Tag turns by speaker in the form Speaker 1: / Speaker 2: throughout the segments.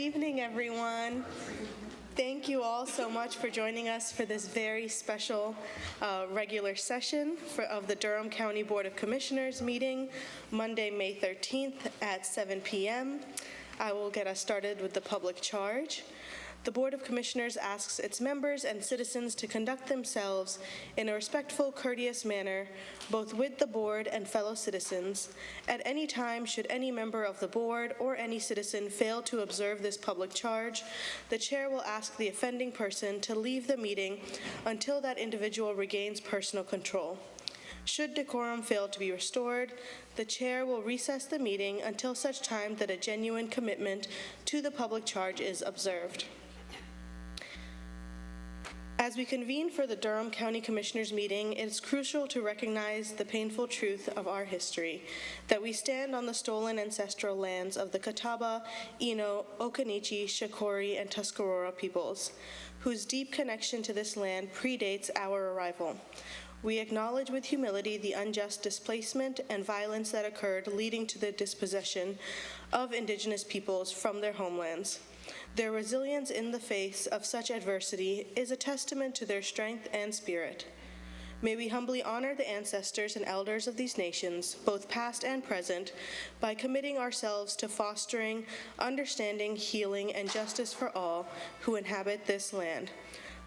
Speaker 1: evening, everyone. Thank you all so much for joining us for this very special regular session of the Durham County Board of Commissioners meeting, Monday, May 13th at 7 p.m. I will get us started with the public charge. The Board of Commissioners asks its members and citizens to conduct themselves in a respectful, courteous manner, both with the board and fellow citizens. At any time, should any member of the board or any citizen fail to observe this public charge, the chair will ask the offending person to leave the meeting until that individual regains personal control. Should decorum fail to be restored, the chair will recess the meeting until such time that a genuine commitment to the public charge is observed. As we convene for the Durham County Commissioners meeting, it is crucial to recognize the painful truth of our history, that we stand on the stolen ancestral lands of the Catawba, Eno, Occaneechi, Shakori, and Tuscarora peoples, whose deep connection to this land predates our arrival. We acknowledge with humility the unjust displacement and violence that occurred, leading to the dispossession of Indigenous peoples from their homelands. Their resilience in the face of such adversity is a testament to their strength and spirit. May we humbly honor the ancestors and elders of these nations, both past and present, by committing ourselves to fostering understanding, healing, and justice for all who inhabit this land.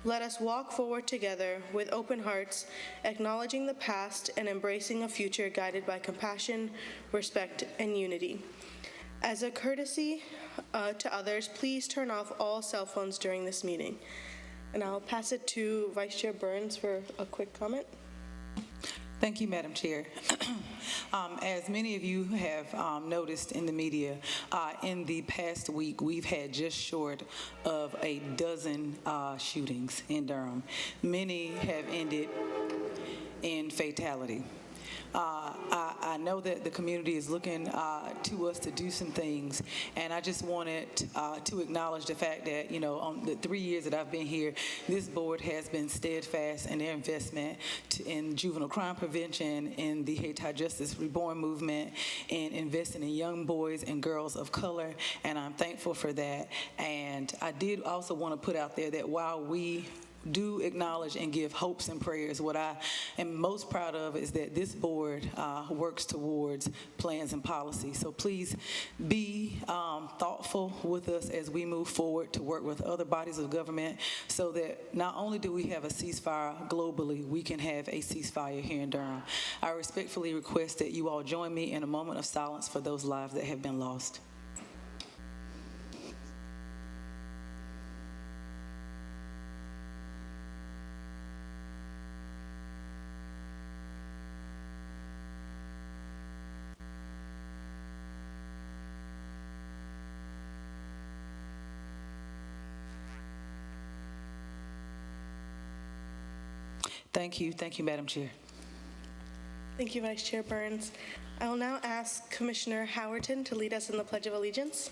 Speaker 1: Let us walk forward together with open hearts, acknowledging the past and embracing a future guided by compassion, respect, and unity. As a courtesy to others, please turn off all cell phones during this meeting. And I'll pass it to Vice Chair Burns for a quick comment.
Speaker 2: Thank you, Madam Chair. As many of you have noticed in the media, in the past week, we've had just short of a dozen shootings in Durham. Many have ended in fatality. I know that the community is looking to us to do some things, and I just wanted to acknowledge the fact that, you know, on the 3 years that I've been here, this board has been steadfast in their investment in juvenile crime prevention, in the Haiti Justice Reborn movement, and investing in young boys and girls of color, and I'm thankful for that. And I did also want to put out there that while we do acknowledge and give hopes and prayers, what I am most proud of is that this board works towards plans and policies. So please be thoughtful with us as we move forward to work with other bodies of government so that not only do we have a ceasefire globally, we can have a ceasefire here in Durham. I respectfully request that you all join me in a moment of silence for those lives that have been lost. Thank you, Madam Chair.
Speaker 1: Thank you, Vice Chair Burns. I will now ask Commissioner Howerton to lead us in the Pledge of Allegiance.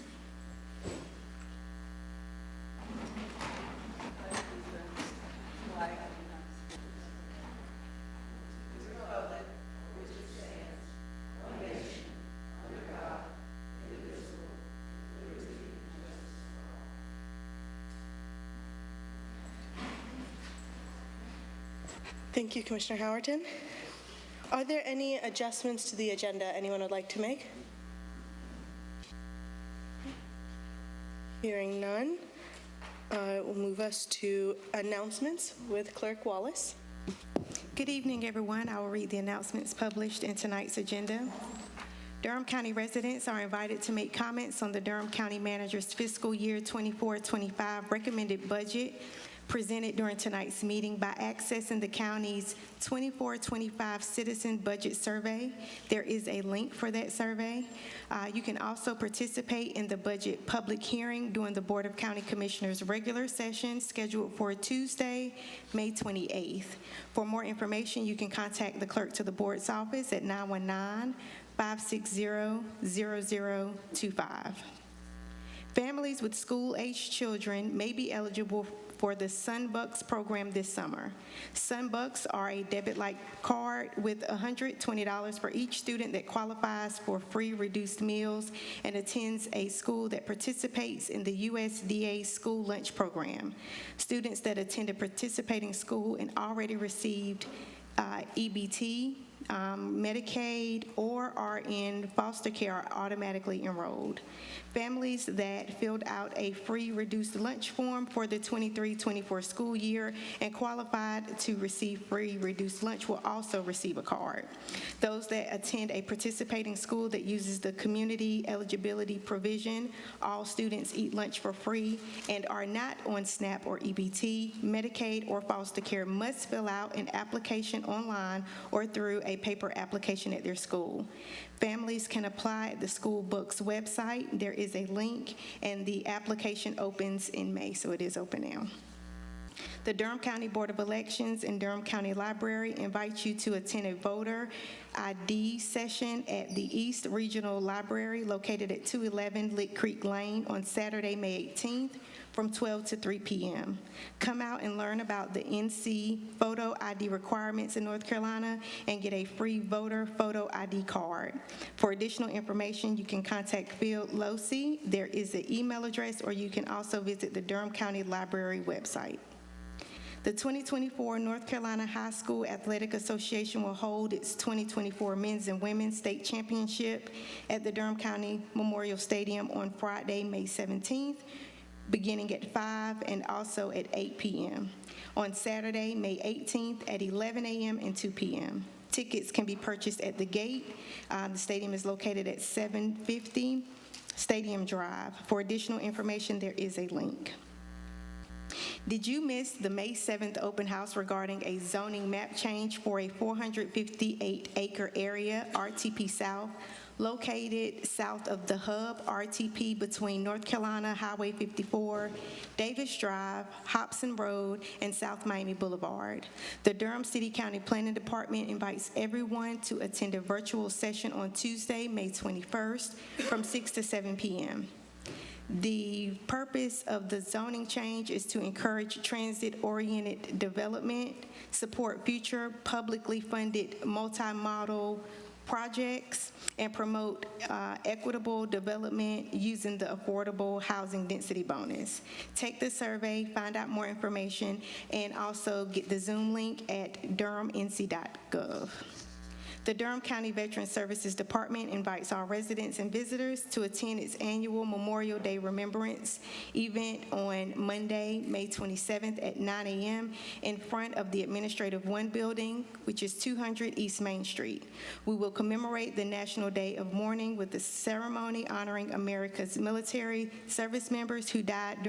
Speaker 1: Thank you, Commissioner Howerton. Are there any adjustments to the agenda anyone would like to make? Hearing none, we'll move us to announcements with Clerk Wallace.
Speaker 3: Good evening, everyone. I will read the announcements published in tonight's agenda. Durham County residents are invited to make comments on the Durham County Manager's fiscal year 24-25 recommended budget presented during tonight's meeting by accessing the county's 24-25 Citizen Budget Survey. There is a link for that survey. You can also participate in the budget public hearing during the Board of County Commissioners regular session scheduled for Tuesday, May 28th. For more information, you can contact the clerk to the board's office at 919-560-0025. Families with school-aged children may be eligible for the Sunbucks program this summer. Sunbucks are a debit-like card with $120 for each student that qualifies for free reduced meals and attends a school that participates in the USDA school lunch program. Students that attend a participating school and already received EBT, Medicaid, or are in foster care are automatically enrolled. Families that filled out a free reduced lunch form for the 23-24 school year and qualified to receive free reduced lunch will also receive a card. Those that attend a participating school that uses the community eligibility provision, all students eat lunch for free, and are not on SNAP or EBT, Medicaid, or foster care must fill out an application online or through a paper application at their school. Families can apply at the school BOCC website. There is a link, and the application opens in May, so it is open now. The Durham County Board of Elections and Durham County Library invite you to attend a voter ID session at the East Regional Library located at 211 Lick Creek Lane on Saturday, May 18th from 12 to 3 p.m. Come out and learn about the NC photo ID requirements in North Carolina and get a free voter photo ID card. For additional information, you can contact Phil Losey. There is an email address, or you can also visit the Durham County Library website. The 2024 North Carolina High School Athletic Association will hold its 2024 Men's and Women's State Championship at the Durham County Memorial Stadium on Friday, May 17th, beginning at 5 and also at 8 p.m. On Saturday, May 18th at 11 a.m. and 2 p.m. Tickets can be purchased at the gate. The stadium is located at 750 Stadium Drive. For additional information, there is a link. Did you miss the May 7th open house regarding a zoning map change for a 458-acre area, RTP South, located south of the hub, RTP, between North Carolina Highway 54, Davis Drive, Hobson Road, and South Miami Boulevard? The Durham City County Planning Department invites everyone to attend a virtual session on Tuesday, May 21st, from 6 to 7 p.m. The purpose of the zoning change is to encourage transit-oriented development, support future publicly funded multi-model projects, and promote equitable development using the Affordable Housing Density Bonus. Take the survey, find out more information, and also get the Zoom link at durhamnc.gov. The Durham County Veteran Services Department invites all residents and visitors to attend its annual Memorial Day Remembrance event on Monday, May 27th at 9 a.m. in front of the Administrative 1 building, which is 200 East Main Street. We will commemorate the National Day of Mourning with a ceremony honoring America's military service members who died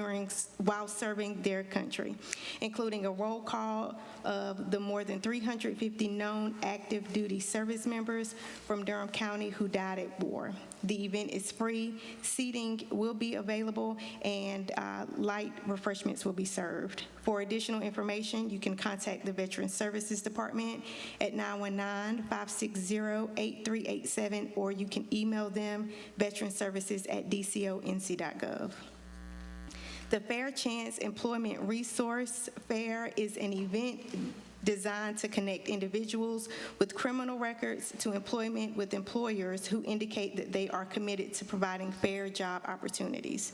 Speaker 3: while serving their country, including a roll call of the more than 350 known active duty service members from Durham County who died at war. The event is free, seating will be available, and light refreshments will be served. For additional information, you can contact the Veteran Services Department at 919-560-8387, or you can email them veteranservices@dconc.gov. The Fair Chance Employment Resource Fair is an event designed to connect individuals with criminal records to employment with employers who indicate that they are committed to providing fair job opportunities.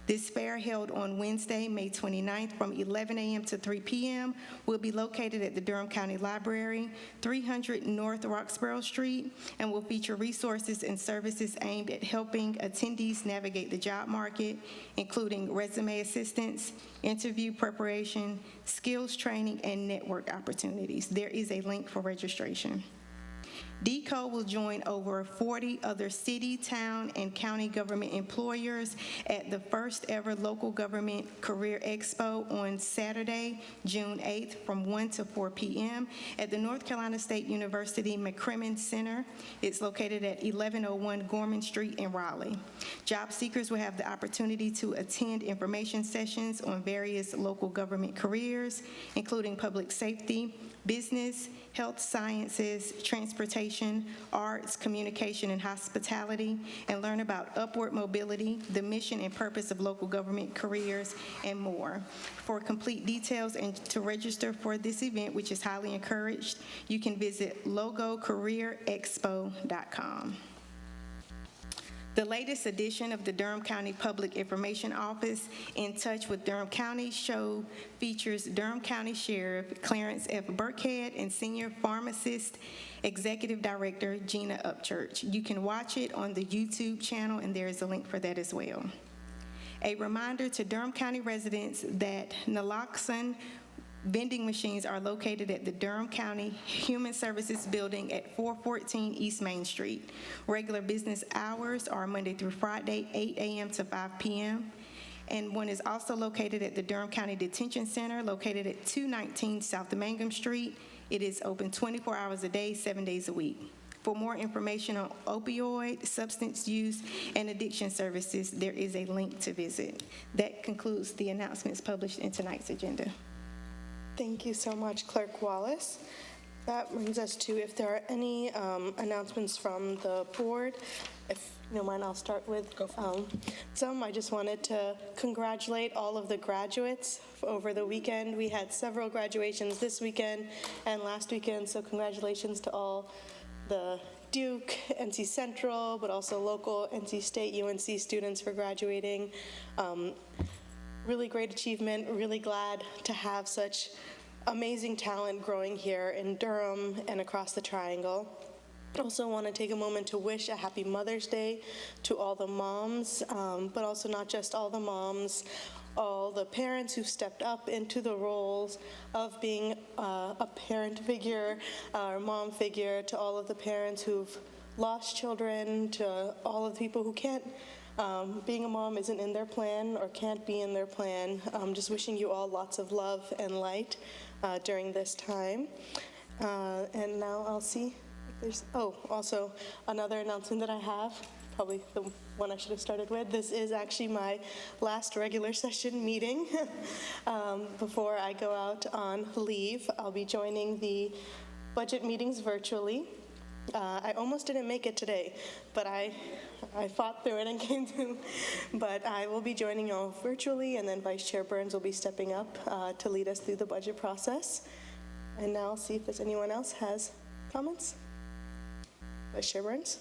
Speaker 3: This fair, held on Wednesday, May 29th from 11 a.m. to 3 p.m., will be located at the Durham County Library, 300 North Roxborough Street, and will feature resources and services aimed at helping attendees navigate the job market, including resume assistance, interview preparation, skills training, and network opportunities. There is a link for registration. DECO will join over 40 other city, town, and county government employers at the first ever Local Government Career Expo on Saturday, June 8th from 1 to 4 p.m. at the North Carolina State University McCrimmon Center. It's located at 1101 Gorman Street in Raleigh. Job seekers will have the opportunity to attend information sessions on various local government careers, including public safety, business, health sciences, transportation, arts, communication, and hospitality, and learn about upward mobility, the mission and purpose of local government careers, and more. For complete details and to register for this event, which is highly encouraged, you can visit logocareerexpo.com. The latest edition of the Durham County Public Information Office, In Touch with Durham County show, features Durham County Sheriff Clarence F. Burkhead and Senior Pharmacist Executive Director Gina Upchurch. You can watch it on the YouTube channel, and there is a link for that as well. A reminder to Durham County residents that naloxone vending machines are located at the Durham County Human Services Building at 414 East Main Street. Regular business hours are Monday through Friday, 8 a.m. to 5 p.m. And one is also located at the Durham County Detention Center, located at 219 South Mangum Street. It is open 24 hours a day, 7 days a week. For more information on opioid, substance use, and addiction services, there is a link to visit. That concludes the announcements published in tonight's agenda.
Speaker 1: Thank you so much, Clerk Wallace. That brings us to if there are any announcements from the board. If you don't mind, I'll start with some. I just wanted to congratulate all of the graduates over the weekend. We had several graduations this weekend and last weekend, so congratulations to all the Duke, NC Central, but also local NC State, UNC students for graduating. Really great achievement, really glad to have such amazing talent growing here in Durham and across the Triangle. Also want to take a moment to wish a happy Mother's Day to all the moms, but also not just all the moms, all the parents who've stepped up into the roles of being a parent figure or mom figure, to all of the parents who've lost children, to all of the people who can't being a mom isn't in their plan or can't be in their plan. Just wishing you all lots of love and light during this time. And now I'll see if there's, also another announcement that I have, probably the one I should have started with. This is actually my last regular session meeting before I go out on leave. I'll be joining the budget meetings virtually. I almost didn't make it today, but I fought through it and came through. But I will be joining you all virtually, and then Vice Chair Burns will be stepping up to lead us through the budget process. And now I'll see if there's anyone else has comments. Vice Chair Burns.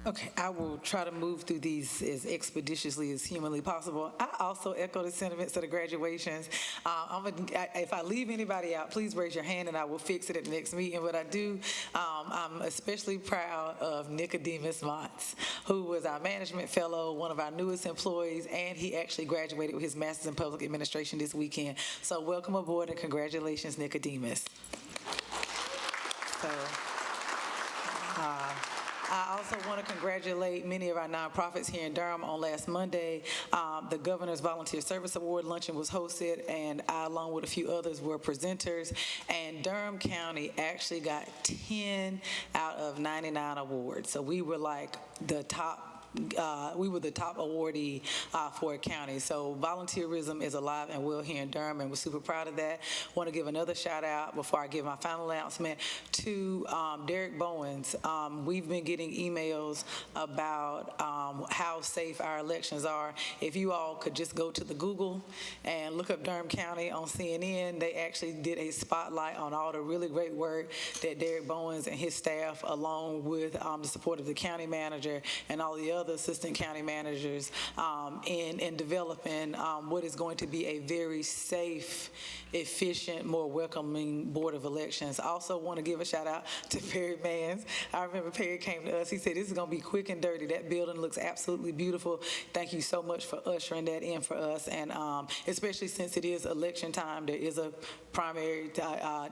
Speaker 2: Okay, I will try to move through these as expeditiously as humanly possible. I also echo the sentiments of the graduations. If I leave anybody out, please raise your hand and I will fix it at the next meeting. But I do, I'm especially proud of Nicodemus Montz, who was our management fellow, one of our newest employees, and he actually graduated with his Master's in Public Administration this weekend. So welcome aboard and congratulations, Nicodemus. So. I also want to congratulate many of our nonprofits here in Durham. On last Monday, the Governor's Volunteer Service Award luncheon was hosted, and I, along with a few others, were presenters. And Durham County actually got 10 out of 99 awards. So we were like the top. We were the top awardee for a county. So volunteerism is alive and well here in Durham, and we're super proud of that. Want to give another shout out before I give my final announcement to Derek Bowens. We've been getting emails about how safe our elections are. If you all could just go to the Google and look up Durham County on CNN, they actually did a spotlight on all the really great work that Derek Bowens and his staff, along with the support of the county manager and all the other assistant county managers in developing what is going to be a very safe, efficient, more welcoming Board of Elections. I also want to give a shout out to Perry Mans. I remember Perry came to us. He said, this is going to be quick and dirty. That building looks absolutely beautiful. Thank you so much for ushering that in for us. And especially since it is election time, there is a primary,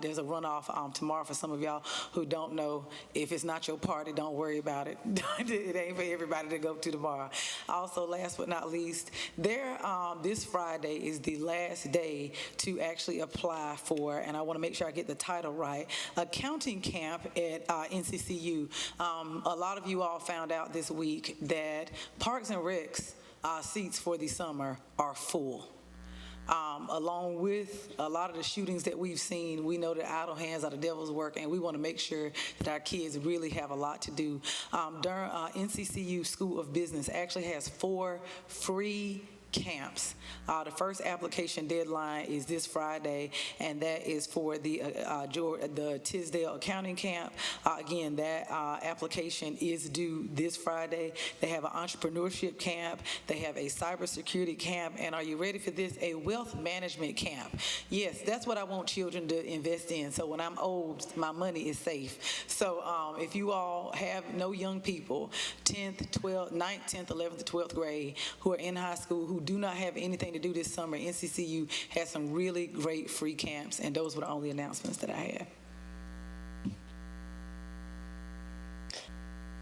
Speaker 2: there's a runoff tomorrow. For some of y'all who don't know, if it's not your party, don't worry about it. It ain't for everybody to go to tomorrow. Also, last but not least, this Friday is the last day to actually apply for, and I want to make sure I get the title right, accounting camp at NCCU. A lot of you all found out this week that Parks and Rec's seats for the summer are full. Along with a lot of the shootings that we've seen, we know that idle hands are the devil's work, and we want to make sure that our kids really have a lot to do. Durham NCCU School of Business actually has 4 free camps. The first application deadline is this Friday, and that is for the Tisdale Accounting Camp. Again, that application is due this Friday. They have an entrepreneurship camp. They have a cybersecurity camp, and are you ready for this? A wealth management camp. Yes, that's what I want children to invest in. So when I'm old, my money is safe. So if you all have no young people, 10th, 12th, 9th, 10th, 11th, 12th grade, who are in high school, who do not have anything to do this summer, NCCU has some really great free camps, and those were the only announcements that I had.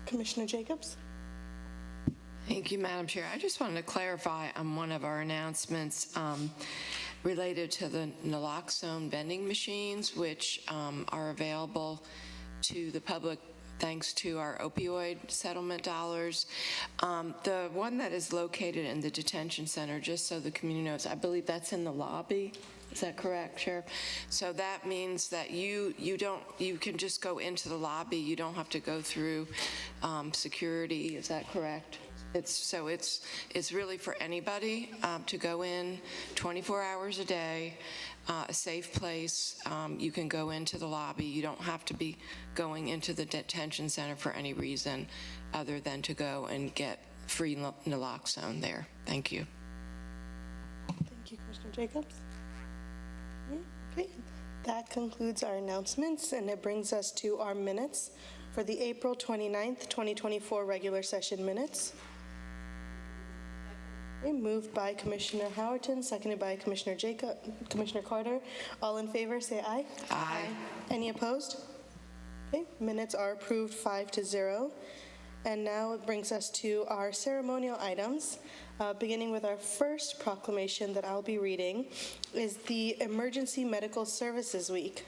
Speaker 1: Commissioner Jacobs?
Speaker 4: Thank you, Madam Chair. I just wanted to clarify on one of our announcements related to the naloxone vending machines, which are available to the public thanks to our opioid settlement dollars. The one that is located in the detention center, just so the community knows, I believe that's in the lobby. Is that correct, Sheriff? So that means that you can just go into the lobby. You don't have to go through security. Is that correct? It's really for anybody to go in 24 hours a day, a safe place. You can go into the lobby. You don't have to be going into the detention center for any reason other than to go and get free naloxone there. Thank you.
Speaker 1: Thank you, Commissioner Jacobs. Okay, that concludes our announcements, and it brings us to our minutes for the April 29th, 2024 regular session minutes. Okay, moved by Commissioner Howerton, seconded by Commissioner Carter. All in favor, say aye.
Speaker 4: Aye.
Speaker 1: Any opposed? Okay, minutes are approved 5-0. And now it brings us to our ceremonial items. Beginning with our first proclamation that I'll be reading is the Emergency Medical Services Week.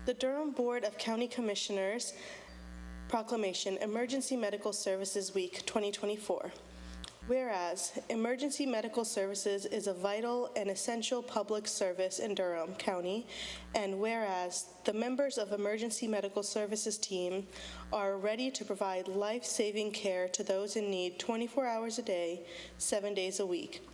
Speaker 1: The Durham Board of County Commissioners Proclamation, Emergency Medical Services Week 2024. Whereas emergency medical services is a vital and essential public service in Durham County, and whereas the members of emergency medical services team are ready to provide life-saving care to those in need 24 hours a day, 7 days a week,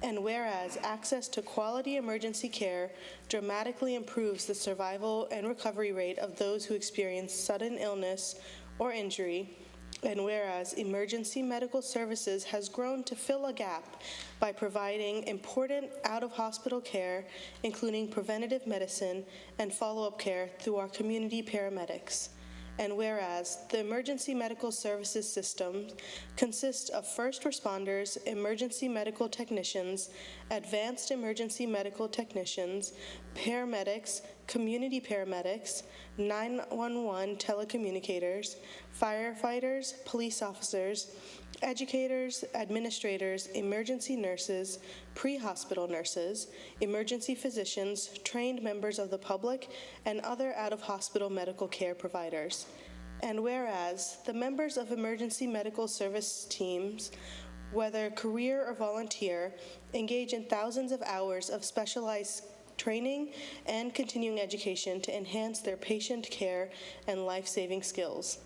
Speaker 1: and whereas access to quality emergency care dramatically improves the survival and recovery rate of those who experience sudden illness or injury, and whereas emergency medical services has grown to fill a gap by providing important out-of-hospital care, including preventative medicine and follow-up care through our community paramedics. And whereas the emergency medical services system consists of first responders, emergency medical technicians, advanced emergency medical technicians, paramedics, community paramedics, 911 telecommunicators, firefighters, police officers, educators, administrators, emergency nurses, pre-hospital nurses, emergency physicians, trained members of the public, and other out-of-hospital medical care providers. And whereas the members of emergency medical service teams, whether career or volunteer, engage in thousands of hours of specialized training and continuing education to enhance their patient care and life-saving skills.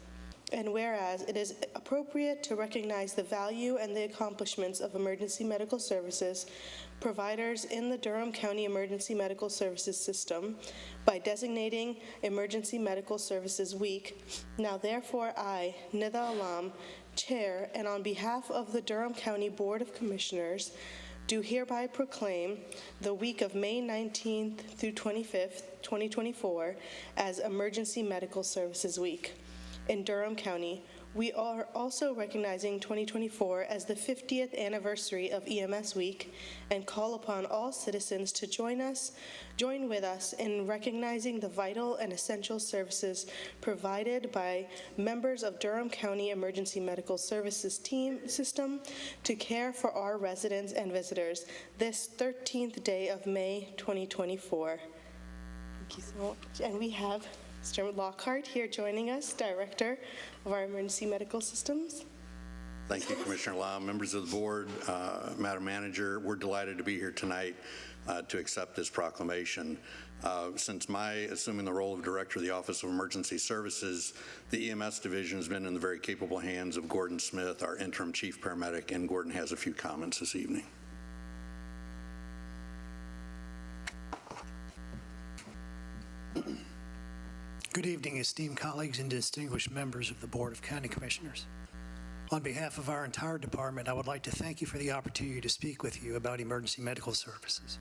Speaker 1: And whereas it is appropriate to recognize the value and the accomplishments of emergency medical services providers in the Durham County Emergency Medical Services System by designating Emergency Medical Services Week, now therefore I, Nida Alam, Chair, and on behalf of the Durham County Board of Commissioners, do hereby proclaim the week of May 19th through 25th, 2024 as Emergency Medical Services Week. In Durham County, we are also recognizing 2024 as the 50th anniversary of EMS Week and call upon all citizens to join with us in recognizing the vital and essential services provided by members of Durham County Emergency Medical Services system to care for our residents and visitors this 13th day of May 2024. Thank you so much. And we have Mr. Lockhart here joining us, Director of our Emergency Medical Systems.
Speaker 5: Thank you, Commissioner Lau. Members of the board, Madam Manager, we're delighted to be here tonight to accept this proclamation. Since my assuming the role of Director of the Office of Emergency Services, the EMS division has been in the very capable hands of Gordon Smith, our interim chief paramedic, and Gordon has a few comments this evening.
Speaker 6: Good evening, esteemed colleagues and distinguished members of the Board of County Commissioners. On behalf of our entire department, I would like to thank you for the opportunity to speak with you about emergency medical services.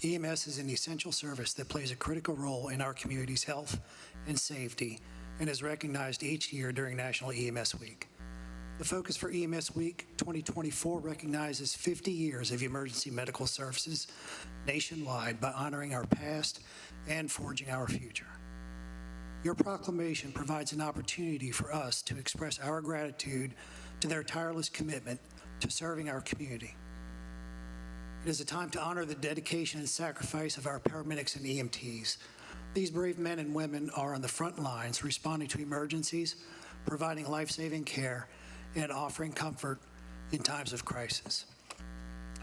Speaker 6: EMS is an essential service that plays a critical role in our community's health and safety and is recognized each year during National EMS Week. The focus for EMS Week 2024 recognizes 50 years of emergency medical services nationwide by honoring our past and forging our future. Your proclamation provides an opportunity for us to express our gratitude to their tireless commitment to serving our community. It is a time to honor the dedication and sacrifice of our paramedics and EMTs. These brave men and women are on the front lines responding to emergencies, providing life-saving care, and offering comfort in times of crisis.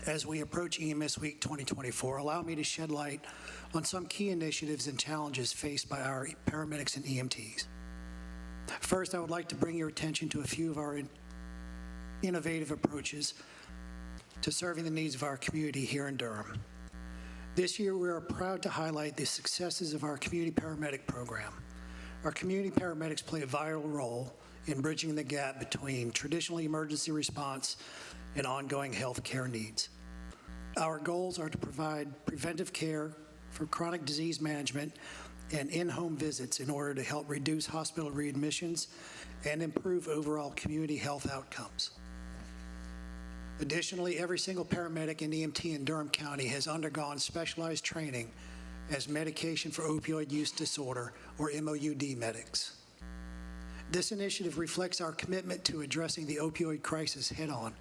Speaker 6: As we approach EMS Week 2024, allow me to shed light on some key initiatives and challenges faced by our paramedics and EMTs. First, I would like to bring your attention to a few of our innovative approaches to serving the needs of our community here in Durham. This year, we are proud to highlight the successes of our community paramedic program. Our community paramedics play a vital role in bridging the gap between traditional emergency response and ongoing health care needs. Our goals are to provide preventive care for chronic disease management and in-home visits in order to help reduce hospital readmissions and improve overall community health outcomes. Additionally, every single paramedic and EMT in Durham County has undergone specialized training as medication for opioid use disorder, or MOUD medics. This initiative reflects our commitment to addressing the opioid crisis head-on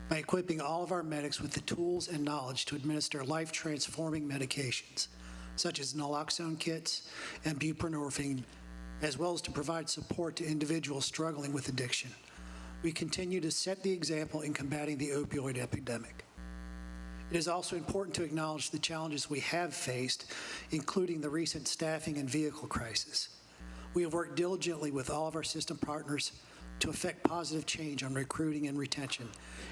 Speaker 6: by equipping all of our medics with the tools and knowledge to administer life-transforming medications, such as naloxone kits and buprenorphine, as well as to provide support to individuals struggling with addiction. We continue to set the example in combating the opioid epidemic. It is also important to acknowledge the challenges we have faced, including the recent staffing and vehicle crisis. We have worked diligently with all of our system partners to effect positive change on recruiting and retention,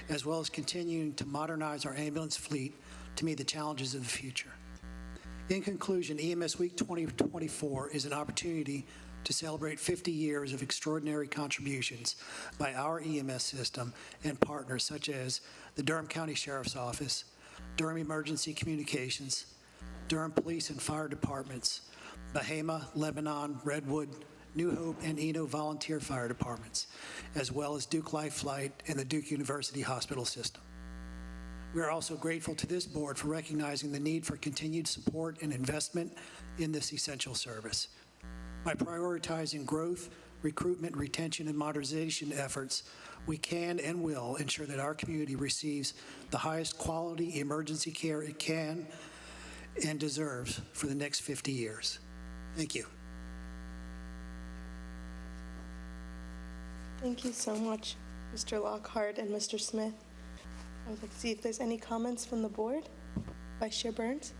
Speaker 6: as well as continuing to modernize our ambulance fleet to meet the challenges of the future. In conclusion, EMS Week 2024 is an opportunity to celebrate 50 years of extraordinary contributions by our EMS system and partners such as the Durham County Sheriff's Office, Durham Emergency Communications, Durham Police and Fire Departments, Bahama, Lebanon, Redwood, New Hope, and Eno volunteer fire departments, as well as Duke Life Flight and the Duke University Hospital System. We are also grateful to this board for recognizing the need for continued support and investment in this essential service. By prioritizing growth, recruitment, retention, and modernization efforts, we can and will ensure that our community receives the highest quality emergency care it can and deserves for the next 50 years. Thank you.
Speaker 1: Thank you so much, Mr. Lockhart and Mr. Smith. I would like to see if there's any comments from the board. Vice Chair Burns?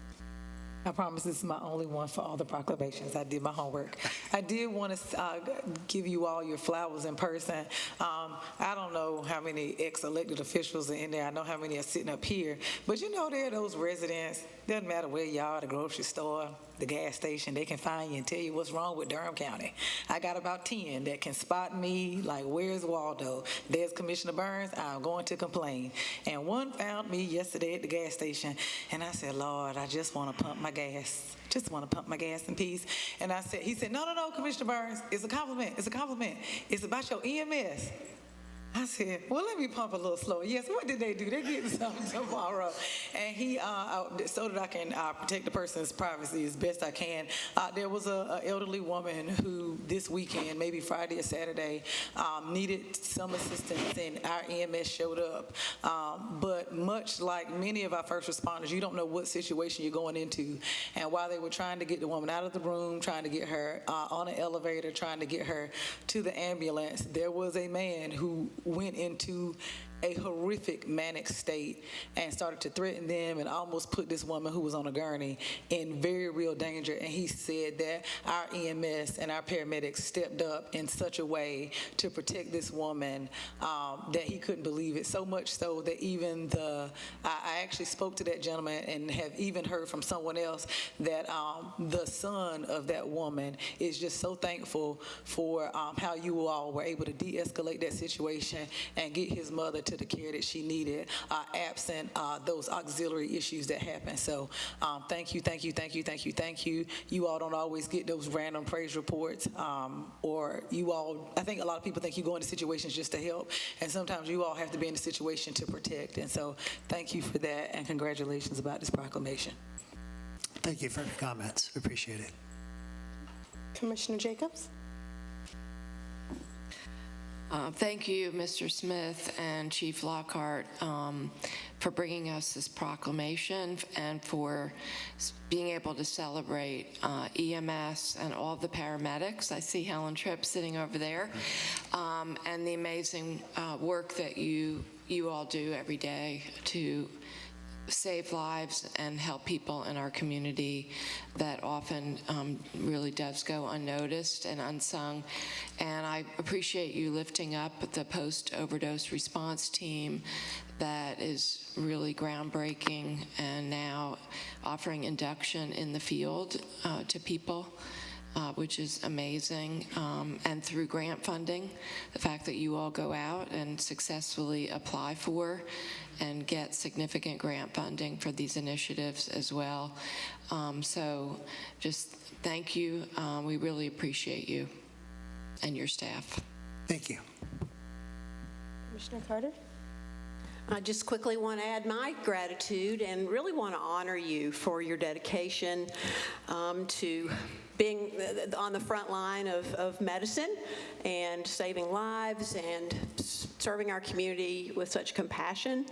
Speaker 2: I promise this is my only one for all the proclamations. I did my homework. I did want to give you all your flowers in person. I don't know how many ex-elected officials are in there. I know how many are sitting up here. But you know, there are those residents, doesn't matter where you are, the grocery store, the gas station, they can find you and tell you what's wrong with Durham County. I got about 10 that can spot me like, where's Waldo? There's Commissioner Burns, I'm going to complain. And one found me yesterday at the gas station, and I said, Lord, I just want to pump my gas. Just want to pump my gas in peace. And he said, no, Commissioner Burns, it's a compliment, it's a compliment. It's about your EMS. I said, well, let me pump a little slower. Yes, what did they do? They're getting something tomorrow. And so that I can protect the person's privacy as best I can, there was an elderly woman who this weekend, maybe Friday or Saturday, needed some assistance, and our EMS showed up. But much like many of our first responders, you don't know what situation you're going into. And while they were trying to get the woman out of the room, trying to get her on an elevator, trying to get her to the ambulance, there was a man who went into a horrific manic state and started to threaten them and almost put this woman who was on a gurney in very real danger. And he said that our EMS and our paramedics stepped up in such a way to protect this woman that he couldn't believe it. So much so that even I actually spoke to that gentleman and have even heard from someone else that the son of that woman is just so thankful for how you all were able to de-escalate that situation and get his mother to the care that she needed, absent those auxiliary issues that happened. So thank you, thank you, thank you, thank you, thank you. You all don't always get those random praise reports, or you all, I think a lot of people think you go into situations just to help, and sometimes you all have to be in the situation to protect. And so thank you for that, and congratulations about this proclamation.
Speaker 6: Thank you for your comments. We appreciate it.
Speaker 1: Commissioner Jacobs?
Speaker 4: Thank you, Mr. Smith and Chief Lockhart, for bringing us this proclamation and for being able to celebrate EMS and all the paramedics. I see Helen Tripp sitting over there, and the amazing work that you all do every day to save lives and help people in our community that often really does go unnoticed and unsung. And I appreciate you lifting up the post-overdose response team that is really groundbreaking and now offering induction in the field to people, which is amazing. And through grant funding, the fact that you all go out and successfully apply for and get significant grant funding for these initiatives as well. So just thank you. We really appreciate you and your staff.
Speaker 6: Thank you.
Speaker 1: Commissioner Carter?
Speaker 7: I just quickly want to add my gratitude and really want to honor you for your dedication to being on the front line of medicine and saving lives and serving our community with such compassion.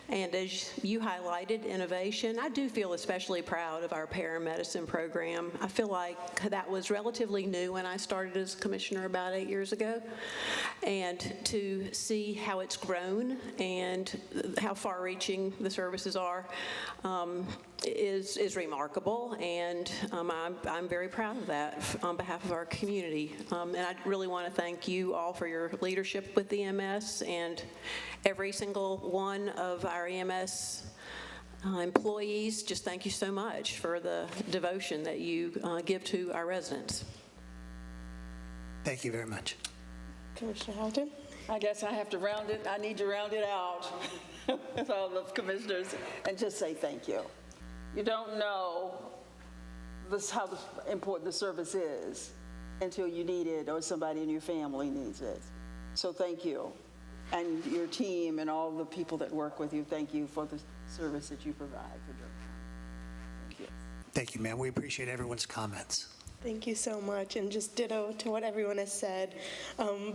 Speaker 7: And as you highlighted, innovation, I do feel especially proud of our paramedicine program. I feel like that was relatively new when I started as commissioner about 8 years ago. And to see how it's grown and how far-reaching the services are is remarkable, and I'm very proud of that on behalf of our community. And I really want to thank you all for your leadership with EMS and every single one of our EMS employees. Just thank you so much for the devotion that you give to our residents.
Speaker 6: Thank you very much.
Speaker 1: Commissioner Hamilton?
Speaker 8: I guess I have to round it. I need to round it out with all the commissioners and just say thank you. You don't know how important the service is until you need it or somebody in your family needs it. So thank you. And your team and all the people that work with you, thank you for the service that you provide for Durham. Thank you.
Speaker 6: Thank you, ma'am. We appreciate everyone's comments.
Speaker 1: Thank you so much, and just ditto to what everyone has said.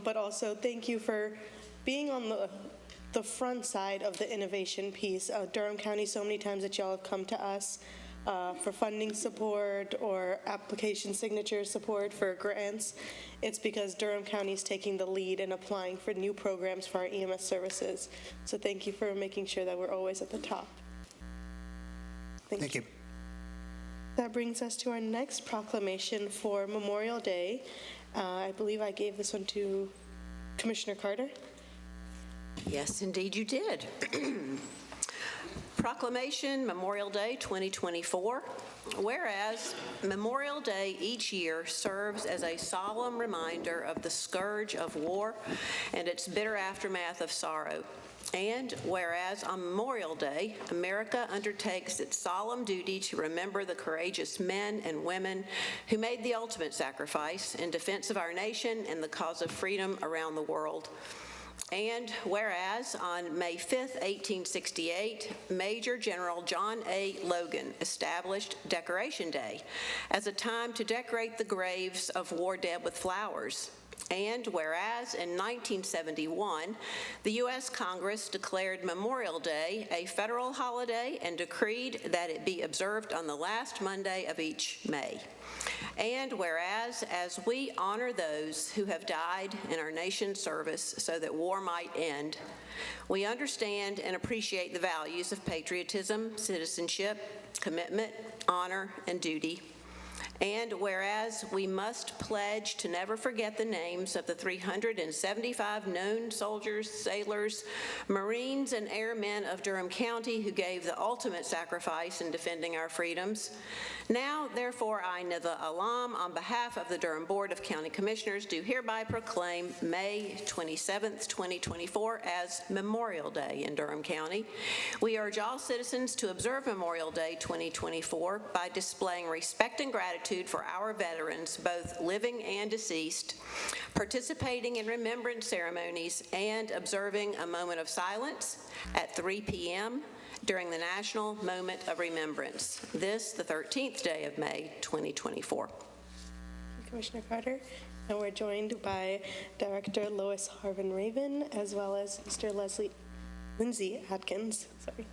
Speaker 1: But also, thank you for being on the front side of the innovation piece. Durham County, so many times that y'all have come to us for funding support or application signature support for grants. It's because Durham County is taking the lead in applying for new programs for our EMS services. So thank you for making sure that we're always at the top. Thank you. That brings us to our next proclamation for Memorial Day. I believe I gave this one to Commissioner Carter.
Speaker 7: Yes, indeed you did. Proclamation, Memorial Day 2024. Whereas Memorial Day each year serves as a solemn reminder of the scourge of war and its bitter aftermath of sorrow. And whereas on Memorial Day, America undertakes its solemn duty to remember the courageous men and women who made the ultimate sacrifice in defense of our nation and the cause of freedom around the world. And whereas on May 5th, 1868, Major General John A. Logan established Decoration Day as a time to decorate the graves of war dead with flowers. And whereas in 1971, the U.S. Congress declared Memorial Day a federal holiday and decreed that it be observed on the last Monday of each May. And whereas, as we honor those who have died in our nation's service so that war might end, we understand and appreciate the values of patriotism, citizenship, commitment, honor, and duty. And whereas we must pledge to never forget the names of the 375 known soldiers, sailors, Marines, and airmen of Durham County who gave the ultimate sacrifice in defending our freedoms, now, therefore, I, Nitha Alam, on behalf of the Durham Board of County Commissioners, do hereby proclaim May 27th, 2024 as Memorial Day in Durham County. We urge all citizens to observe Memorial Day 2024 by displaying respect and gratitude for our veterans, both living and deceased, participating in remembrance ceremonies, and observing a moment of silence at 3 p.m. during the National Moment of Remembrance. This, the 13th day of May, 2024.
Speaker 1: Commissioner Carter. And we're joined by Director Lois Harvin-Raven, as well as Mr. Lindsay Atkins. Sorry.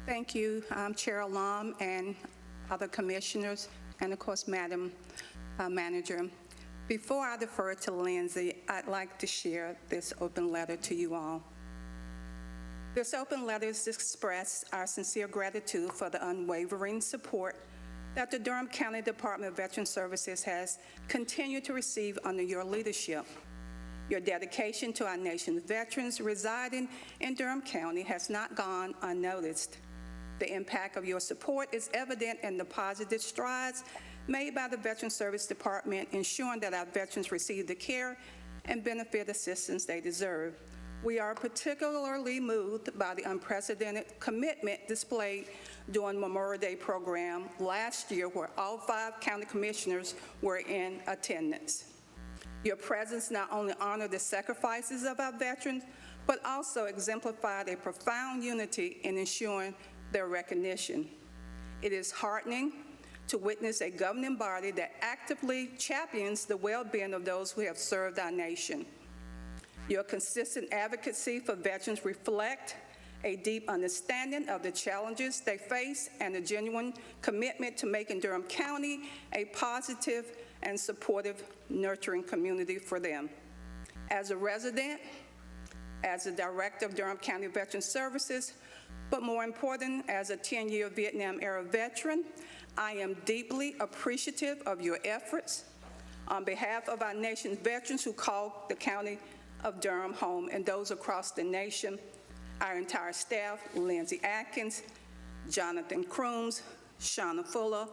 Speaker 9: Thank you, Chair Alam and other commissioners, and of course, Madam Manager. Before I defer to Lindsay, I'd like to share this open letter to you all. This open letter is to express our sincere gratitude for the unwavering support that the Durham County Department of Veteran Services has continued to receive under your leadership. Your dedication to our nation's veterans residing in Durham County has not gone unnoticed. The impact of your support is evident in the positive strides made by the Veteran Service Department, ensuring that our veterans receive the care and benefit assistance they deserve. We are particularly moved by the unprecedented commitment displayed during Memorial Day program last year, where all 5 county commissioners were in attendance. Your presence not only honored the sacrifices of our veterans, but also exemplified a profound unity in ensuring their recognition. It is heartening to witness a governing body that actively champions the well-being of those who have served our nation. Your consistent advocacy for veterans reflect a deep understanding of the challenges they face and a genuine commitment to making Durham County a positive and supportive, nurturing community for them. As a resident, as a director of Durham County Veteran Services, but more important, as a 10-year Vietnam-era veteran, I am deeply appreciative of your efforts on behalf of our nation's veterans who call the County of Durham home, and those across the nation. Our entire staff, Lindsay Atkins, Jonathan Crooms, Shauna Fuller,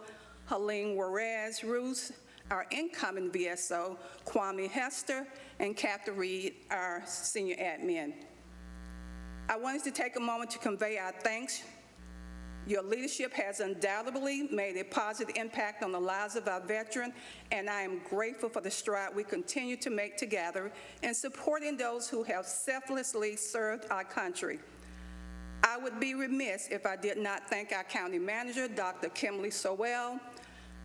Speaker 9: Helene Juarez Roos, our incoming VSO, Kwame Hester, and Kathy Reed, our senior admin. I wanted to take a moment to convey our thanks. Your leadership has undoubtedly made a positive impact on the lives of our veterans, and I am grateful for the stride we continue to make together in supporting those who have selflessly served our country. I would be remiss if I did not thank our county manager, Dr. Kimberly Sowell,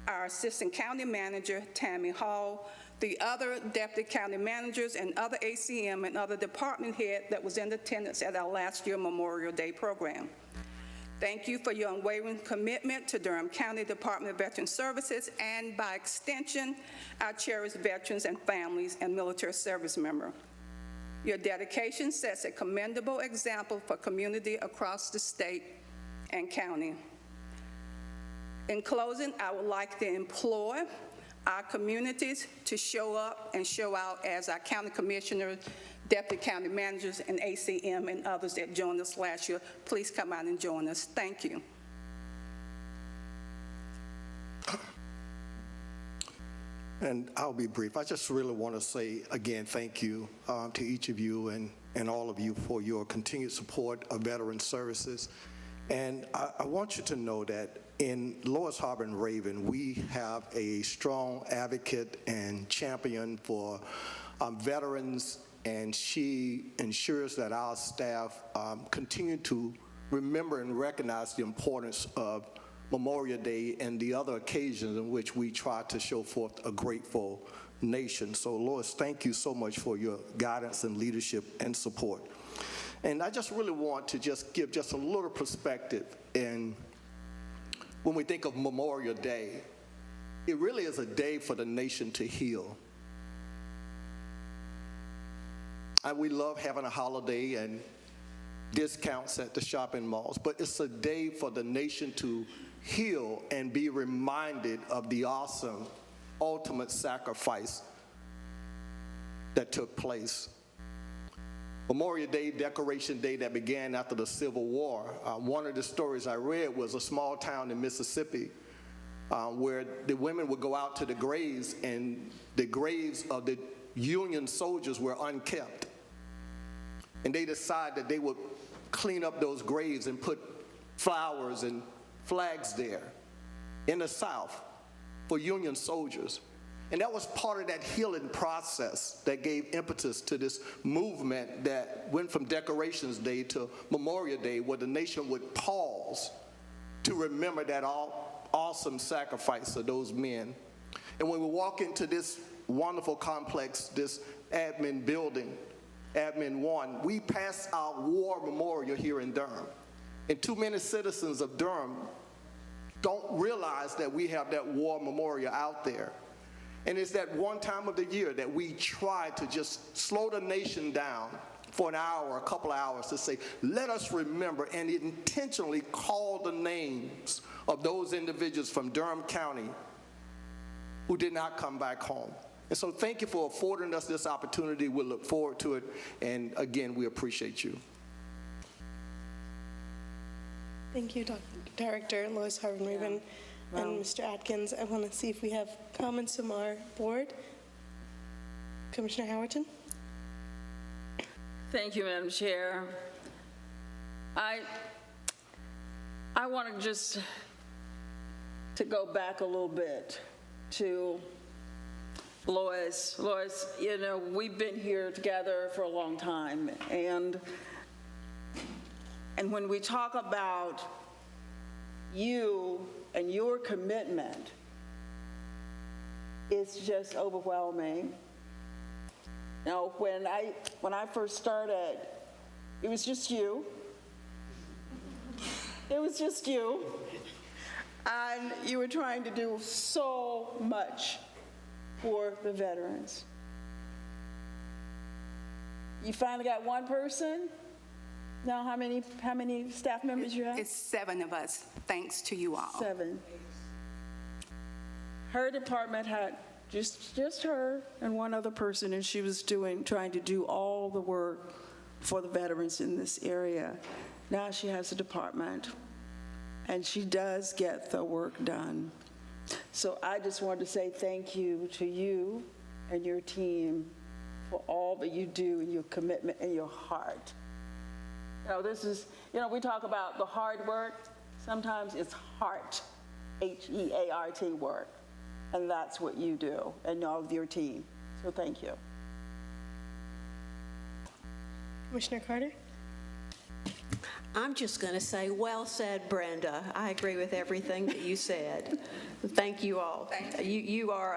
Speaker 9: our assistant county manager, Tammy Hall, the other deputy county managers and other ACM and other department head that was in attendance at our last year Memorial Day program. Thank you for your unwavering commitment to Durham County Department of Veteran Services and, by extension, our cherished veterans and families and military service members. Your dedication sets a commendable example for community across the state and county. In closing, I would like to implore our communities to show up and show out as our county commissioners, deputy county managers, and ACM and others that joined us last year. Please come out and join us. Thank you.
Speaker 10: And I'll be brief. I just really want to say again, thank you to each of you and all of you for your continued support of Veteran Services. And I want you to know that in Lois Harvin-Raven, we have a strong advocate and champion for veterans, and she ensures that our staff continue to remember and recognize the importance of Memorial Day and the other occasions in which we try to show forth a grateful nation. So, Lois, thank you so much for your guidance and leadership and support. And I just really want to just give just a little perspective. And when we think of Memorial Day, it really is a day for the nation to heal. And we love having a holiday and discounts at the shopping malls, but it's a day for the nation to heal and be reminded of the awesome, ultimate sacrifice that took place. Memorial Day, Decoration Day that began after the Civil War. One of the stories I read was a small town in Mississippi where the women would go out to the graves, and the graves of the Union soldiers were unkept. And they decided that they would clean up those graves and put flowers and flags there in the South for Union soldiers. And that was part of that healing process that gave impetus to this movement that went from Decorations Day to Memorial Day, where the nation would pause to remember that awesome sacrifice of those men. And when we walk into this wonderful complex, this admin building, Admin 1, we pass our war memorial here in Durham. And too many citizens of Durham don't realize that we have that war memorial out there. And it's that one time of the year that we try to just slow the nation down for an hour or a couple of hours to say, let us remember, and intentionally call the names of those individuals from Durham County who did not come back home. And so thank you for affording us this opportunity. We'll look forward to it. And again, we appreciate you.
Speaker 1: Thank you, Director Lois Harvin-Rubin and Mr. Atkins. I want to see if we have comments from our board. Commissioner Howerton.
Speaker 8: Thank you, Madam Chair. I want to just to go back a little bit to Lois. Lois, you know, we've been here together for a long time, and when we talk about you and your commitment, it's just overwhelming. You know, when I first started, it was just you. It was just you. And you were trying to do so much for the veterans. You finally got one person? Now, how many staff members you have?
Speaker 9: It's 7 of us, thanks to you all.
Speaker 8: 7. Her department had just her and one other person, and she was trying to do all the work for the veterans in this area. Now she has a department, and she does get the work done. So I just wanted to say thank you to you and your team for all that you do and your commitment and your heart. You know, this is, you know, we talk about the hard work. Sometimes it's heart, H-E-A-R-T work. And that's what you do and all of your team. So thank you.
Speaker 1: Commissioner Carter.
Speaker 7: I'm just going to say, well said, Brenda. I agree with everything that you said. Thank you all.
Speaker 9: Thank you.
Speaker 7: You are,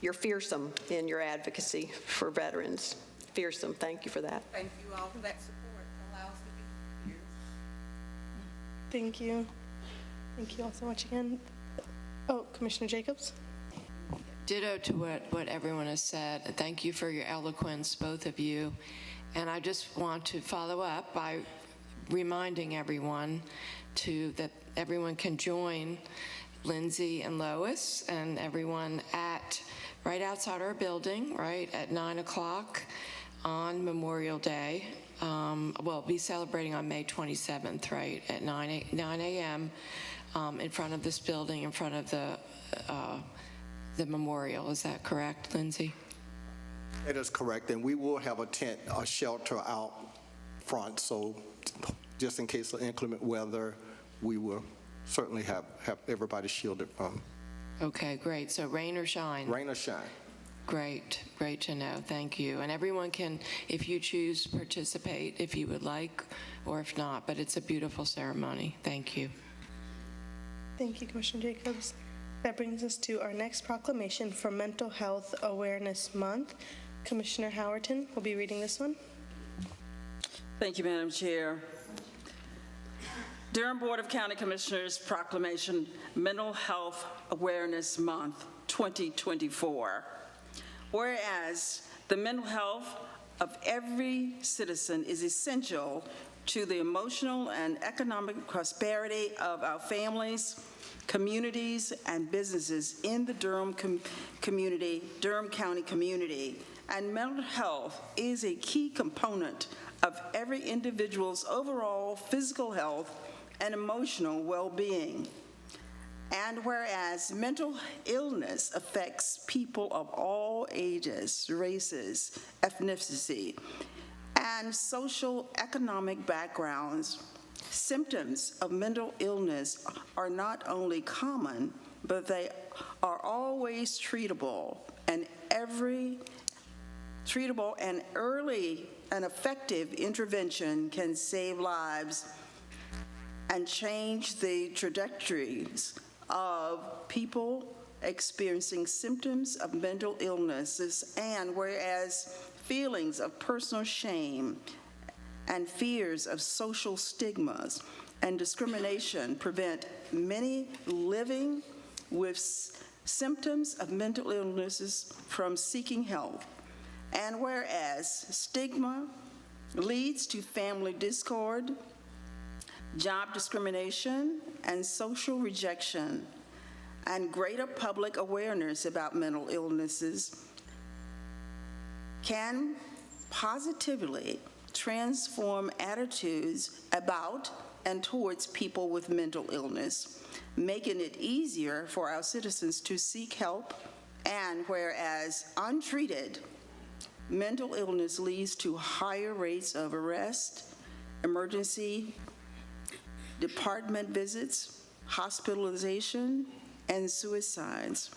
Speaker 7: you're fearsome in your advocacy for veterans. Fearsome. Thank you for that.
Speaker 9: Thank you all for that support. It allows us to be here.
Speaker 1: Thank you. Thank you all so much again. Oh, Commissioner Jacobs.
Speaker 4: Ditto to what everyone has said. Thank you for your eloquence, both of you. And I just want to follow up by reminding everyone that everyone can join Lindsay and Lois and everyone right outside our building, right at 9 o'clock on Memorial Day. We'll be celebrating on May 27th, right, at 9 a.m. In front of this building, in front of the memorial. Is that correct, Lindsay?
Speaker 10: That is correct, and we will have a tent, a shelter out front, so just in case of inclement weather, we will certainly have everybody shielded from.
Speaker 4: Okay, great. So rain or shine?
Speaker 10: Rain or shine.
Speaker 4: Great to know. Thank you. And everyone can, if you choose, participate if you would like, or if not, but it's a beautiful ceremony. Thank you.
Speaker 1: Thank you, Commissioner Jacobs. That brings us to our next proclamation for Mental Health Awareness Month. Commissioner Howerton will be reading this one.
Speaker 8: Thank you, Madam Chair. Durham Board of County Commissioners Proclamation Mental Health Awareness Month 2024. Whereas the mental health of every citizen is essential to the emotional and economic prosperity of our families, communities, and businesses in the Durham County community, and mental health is a key component of every individual's overall physical health and emotional well-being. And whereas mental illness affects people of all ages, races, ethnicity, and social economic backgrounds, symptoms of mental illness are not only common, but they are always treatable, and early and effective intervention can save lives and change the trajectories of people experiencing symptoms of mental illnesses. And whereas feelings of personal shame and fears of social stigmas and discrimination prevent many living with symptoms of mental illnesses from seeking help, and whereas stigma leads to family discord, job discrimination, and social rejection, and greater public awareness about mental illnesses can positively transform attitudes about and towards people with mental illness, making it easier for our citizens to seek help. And whereas untreated, mental illness leads to higher rates of arrest, emergency department visits, hospitalization, and suicides.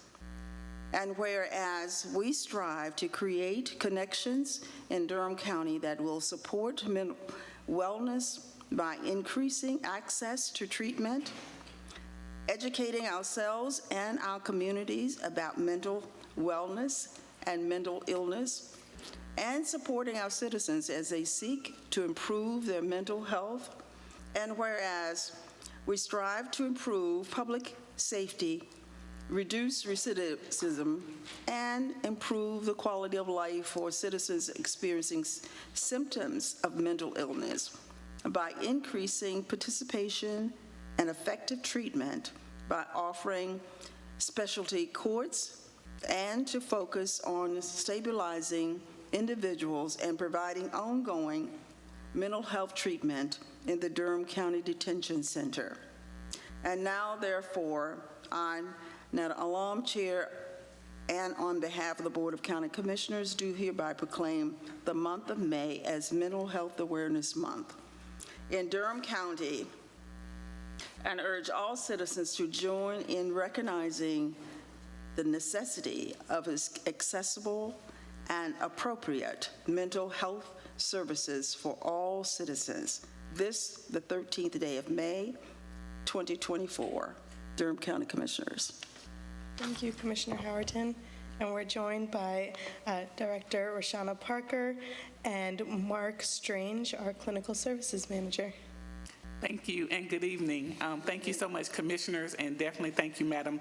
Speaker 8: And whereas we strive to create connections in Durham County that will support mental wellness by increasing access to treatment, educating ourselves and our communities about mental wellness and mental illness, and supporting our citizens as they seek to improve their mental health. And whereas we strive to improve public safety, reduce recidivism, and improve the quality of life for citizens experiencing symptoms of mental illness by increasing participation and effective treatment, by offering specialty courts, and to focus on stabilizing individuals and providing ongoing mental health treatment in the Durham County Detention Center. And now, therefore, I'm now alum chair, and on behalf of the Board of County Commissioners, do hereby proclaim the month of May as Mental Health Awareness Month in Durham County, and urge all citizens to join in recognizing the necessity of accessible and appropriate mental health services for all citizens. This, the 13th day of May, 2024, Durham County Commissioners.
Speaker 1: Thank you, Commissioner Howerton. And we're joined by Director Roshana Parker and Mark Strange, our Clinical Services Manager.
Speaker 11: Thank you and good evening. Thank you so much, Commissioners, and definitely thank you, Madam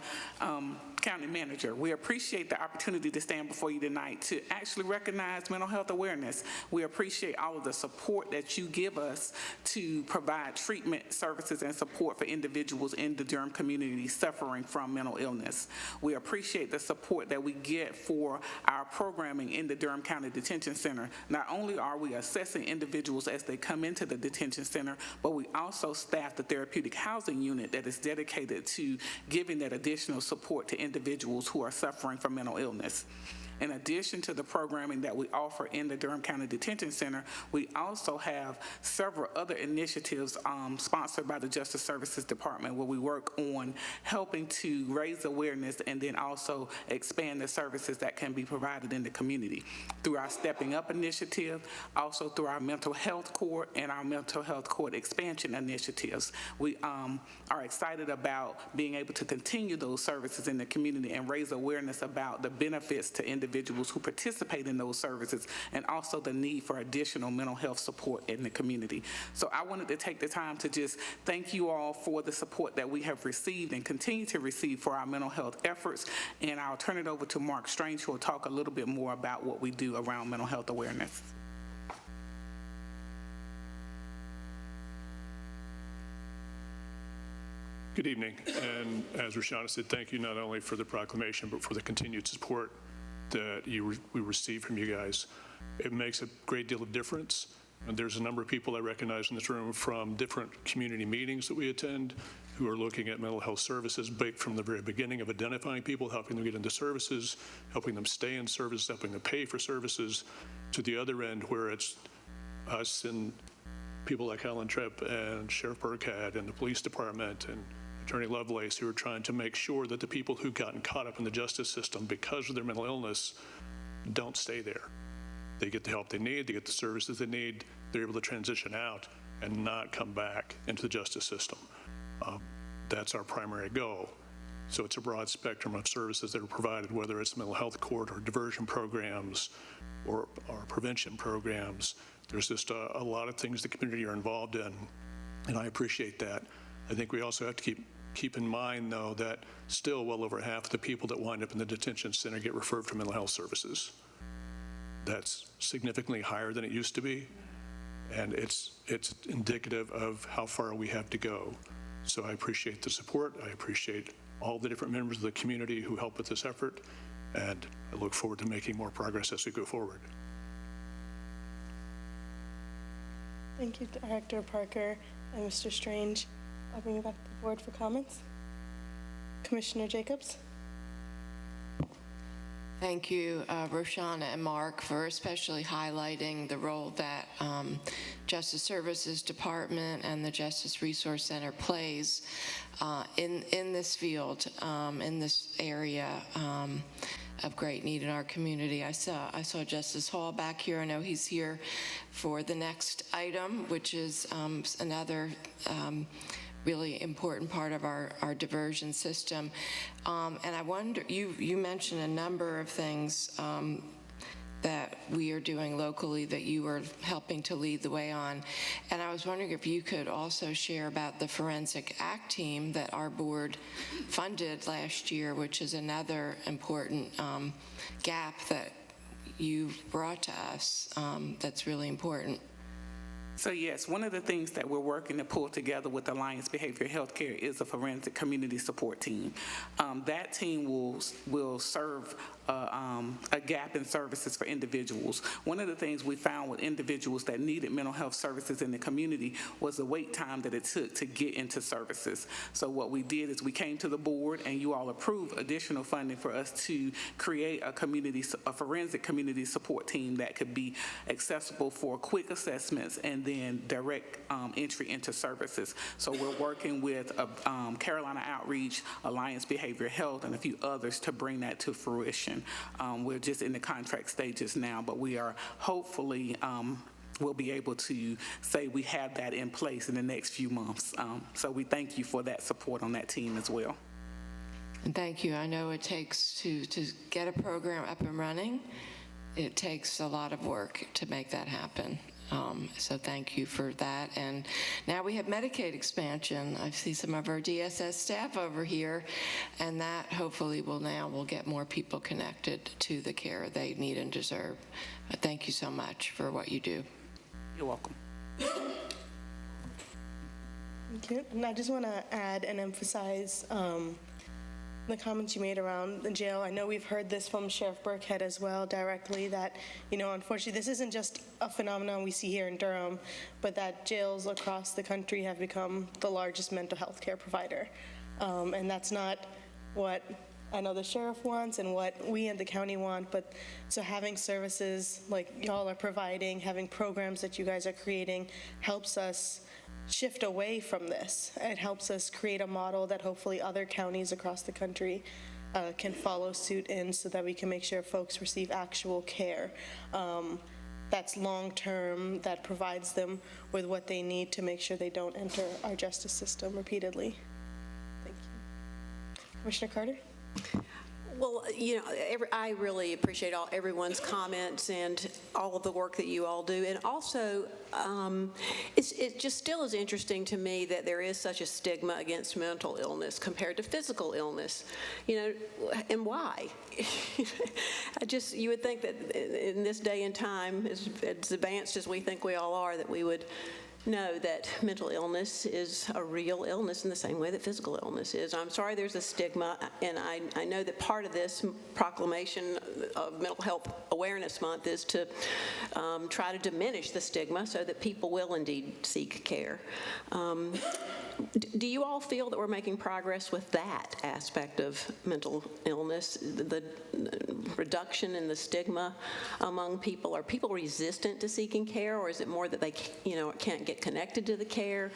Speaker 11: County Manager. We appreciate the opportunity to stand before you tonight to actually recognize mental health awareness. We appreciate all of the support that you give us to provide treatment services and support for individuals in the Durham community suffering from mental illness. We appreciate the support that we get for our programming in the Durham County Detention Center. Not only are we assessing individuals as they come into the detention center, but we also staff the therapeutic housing unit that is dedicated to giving that additional support to individuals who are suffering from mental illness. in addition to the programming that we offer in the Durham County Detention Center, we also have several other initiatives sponsored by the Justice Services Department where we work on helping to raise awareness and then also expand the services that can be provided in the community through our Stepping Up initiative, also through our mental health court and our mental health court expansion initiatives. We are excited about being able to continue those services in the community and raise awareness about the benefits to individuals who participate in those services and also the need for additional mental health support in the community. So I wanted to take the time to just thank you all for the support that we have received and continue to receive for our mental health efforts, and I'll turn it over to Mark Strange, who will talk a little bit more about what we do around mental health awareness.
Speaker 12: Good evening, and as Roshana said, thank you not only for the proclamation, but for the continued support that we receive from you guys. It makes a great deal of difference. And there's a number of people I recognize in this room from different community meetings that we attend who are looking at mental health services from the very beginning of identifying people, helping them get into services, helping them stay in services, helping them pay for services, to the other end where it's us and people like Helen Tripp and Sheriff Burkhead and the police department and Attorney Lovelace, who are trying to make sure that the people who've gotten caught up in the justice system because of their mental illness don't stay there. They get the help they need, they get the services they need, they're able to transition out and not come back into the justice system. That's our primary goal. So it's a broad spectrum of services that are provided, whether it's mental health court or diversion programs or prevention programs. There's just a lot of things the community are involved in, and I appreciate that. I think we also have to keep in mind, though, that still well over half of the people that wind up in the detention center get referred for mental health services. That's significantly higher than it used to be, and it's indicative of how far we have to go. So I appreciate the support. I appreciate all the different members of the community who help with this effort, and I look forward to making more progress as we go forward.
Speaker 1: Thank you, Director Parker and Mr. Strange. I'll bring you back to the board for comments. Commissioner Jacobs.
Speaker 4: Thank you, Roshana and Mark, for especially highlighting the role that Justice Services Department and the Justice Resource Center plays in this field, in this area of great need in our community. I saw Justice Hall back here. I know he's here for the next item, which is another really important part of our diversion system. And I wonder, you mentioned a number of things that we are doing locally that you are helping to lead the way on. And I was wondering if you could also share about the Forensic Act team that our board funded last year, which is another important gap that you brought to us that's really important.
Speaker 11: So yes, one of the things that we're working to pull together with Alliance Behavioral Healthcare is a forensic community support team. That team will serve a gap in services for individuals. One of the things we found with individuals that needed mental health services in the community was the wait time that it took to get into services. So what we did is we came to the board and you all approved additional funding for us to create a forensic community support team that could be accessible for quick assessments and then direct entry into services. So we're working with Carolina Outreach, Alliance Behavioral Health, and a few others to bring that to fruition. We're just in the contract stages now, but we are hopefully we'll be able to say we have that in place in the next few months. So we thank you for that support on that team as well.
Speaker 4: And thank you. I know it takes to get a program up and running, it takes a lot of work to make that happen. So thank you for that. And now we have Medicaid expansion. I see some of our DSS staff over here, and that hopefully will get more people connected to the care they need and deserve. But thank you so much for what you do.
Speaker 11: You're welcome.
Speaker 1: Thank you. And I just want to add and emphasize the comments you made around the jail. I know we've heard this from Sheriff Burkhead as well directly, that, unfortunately, this isn't just a phenomenon we see here in Durham, but that jails across the country have become the largest mental health care provider. And that's not what I know the sheriff wants and what we in the county want, but so having services like y'all are providing, having programs that you guys are creating helps us shift away from this. It helps us create a model that hopefully other counties across the country can follow suit in, so that we can make sure folks receive actual care that's long-term, that provides them with what they need to make sure they don't enter our justice system repeatedly. Thank you. Commissioner Carter?
Speaker 7: Well, I really appreciate everyone's comments and all of the work that you all do. And also, it just still is interesting to me that there is such a stigma against mental illness compared to physical illness, and why? You would think that in this day and time, as advanced as we think we all are, that we would know that mental illness is a real illness in the same way that physical illness is. I'm sorry there's a stigma, and I know that part of this proclamation of Mental Health Awareness Month is to try to diminish the stigma so that people will indeed seek care. Do you all feel that we're making progress with that aspect of mental illness, the reduction in the stigma among people? Are people resistant to seeking care, or is it more that they can't get connected to the care?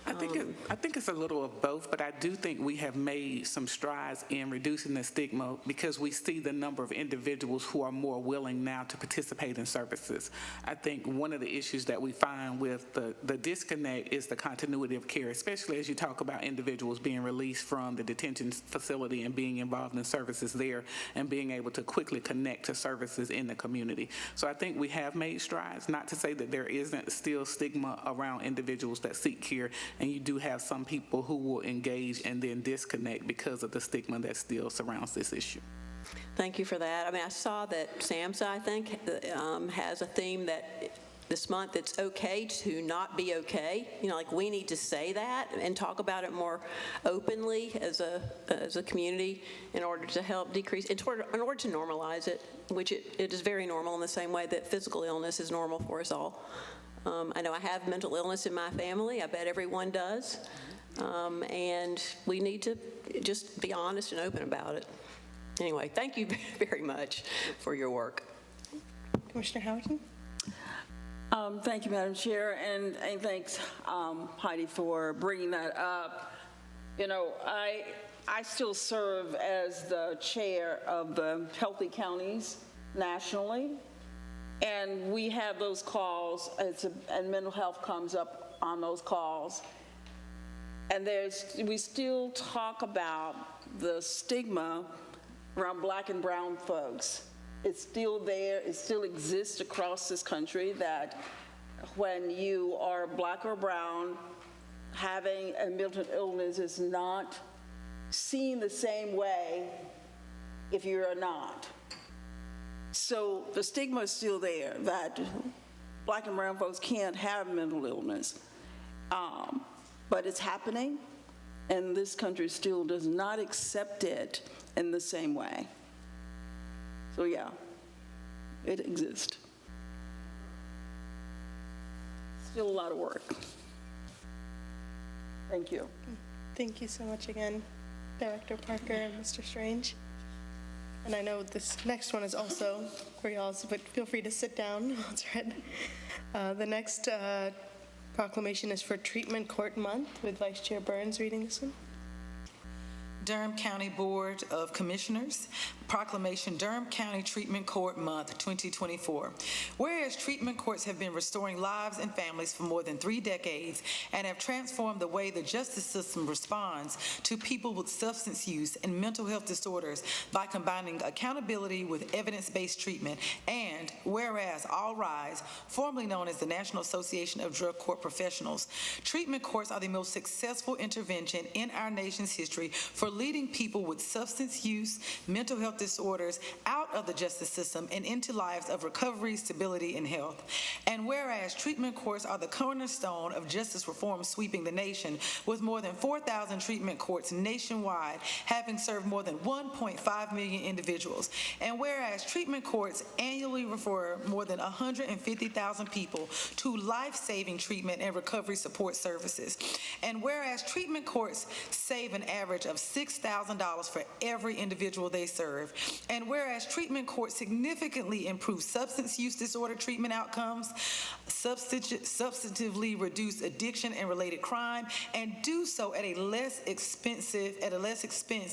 Speaker 11: I think it's a little of both, but I do think we have made some strides in reducing the stigma because we see the number of individuals who are more willing now to participate in services. I think one of the issues that we find with the disconnect is the continuity of care, especially as you talk about individuals being released from the detention facility and being involved in services there and being able to quickly connect to services in the community. So I think we have made strides, not to say that there isn't still stigma around individuals that seek care, and you do have some people who will engage and then disconnect because of the stigma that still surrounds this issue.
Speaker 7: Thank you for that. I mean, I saw that SAMHSA, I think, has a theme that this month it's okay to not be okay. Like we need to say that and talk about it more openly as a community in order to help decrease, in order to normalize it, which it is very normal in the same way that physical illness is normal for us all. I know I have mental illness in my family. I bet everyone does. And we need to just be honest and open about it. Anyway, thank you very much for your work.
Speaker 1: Commissioner Howerton?
Speaker 8: Thank you, Madam Chair, and thanks, Heidi, for bringing that up. I still serve as the chair of the Healthy Counties nationally, and we have those calls, and mental health comes up on those calls. And we still talk about the stigma around Black and brown folks. It's still there, it still exists across this country, that when you are Black or brown, having a mental illness is not seen the same way if you're not. So the stigma is still there that Black and brown folks can't have mental illness. But it's happening, and this country still does not accept it in the same way. So yeah, it exists. Still a lot of work. Thank you.
Speaker 1: Thank you so much again, Director Parker and Mr. Strange. And I know this next one is also for y'all, but feel free to sit down while it's read. The next proclamation is for Treatment Court Month, with Vice Chair Burns reading this one.
Speaker 2: Durham County Board of Commissioners, proclamation Durham County Treatment Court Month 2024. Whereas treatment courts have been restoring lives and families for more than 3 decades and have transformed the way the justice system responds to people with substance use and mental health disorders by combining accountability with evidence-based treatment, and whereas All Rise, formerly known as the National Association of Drug Court Professionals, treatment courts are the most successful intervention in our nation's history for leading people with substance use, mental health health disorders out of the justice system and into lives of recovery, stability, and health. And whereas treatment courts are the cornerstone of justice reform sweeping the nation, with more than 4,000 treatment courts nationwide, having served more than 1.5 million individuals. And whereas treatment courts annually refer more than 150,000 people to life-saving treatment and recovery support services. And whereas treatment courts save an average of $6,000 for every individual they serve. And whereas treatment courts significantly improve substance use disorder treatment outcomes, substantively reduce addiction and related crime, and do so at a less expense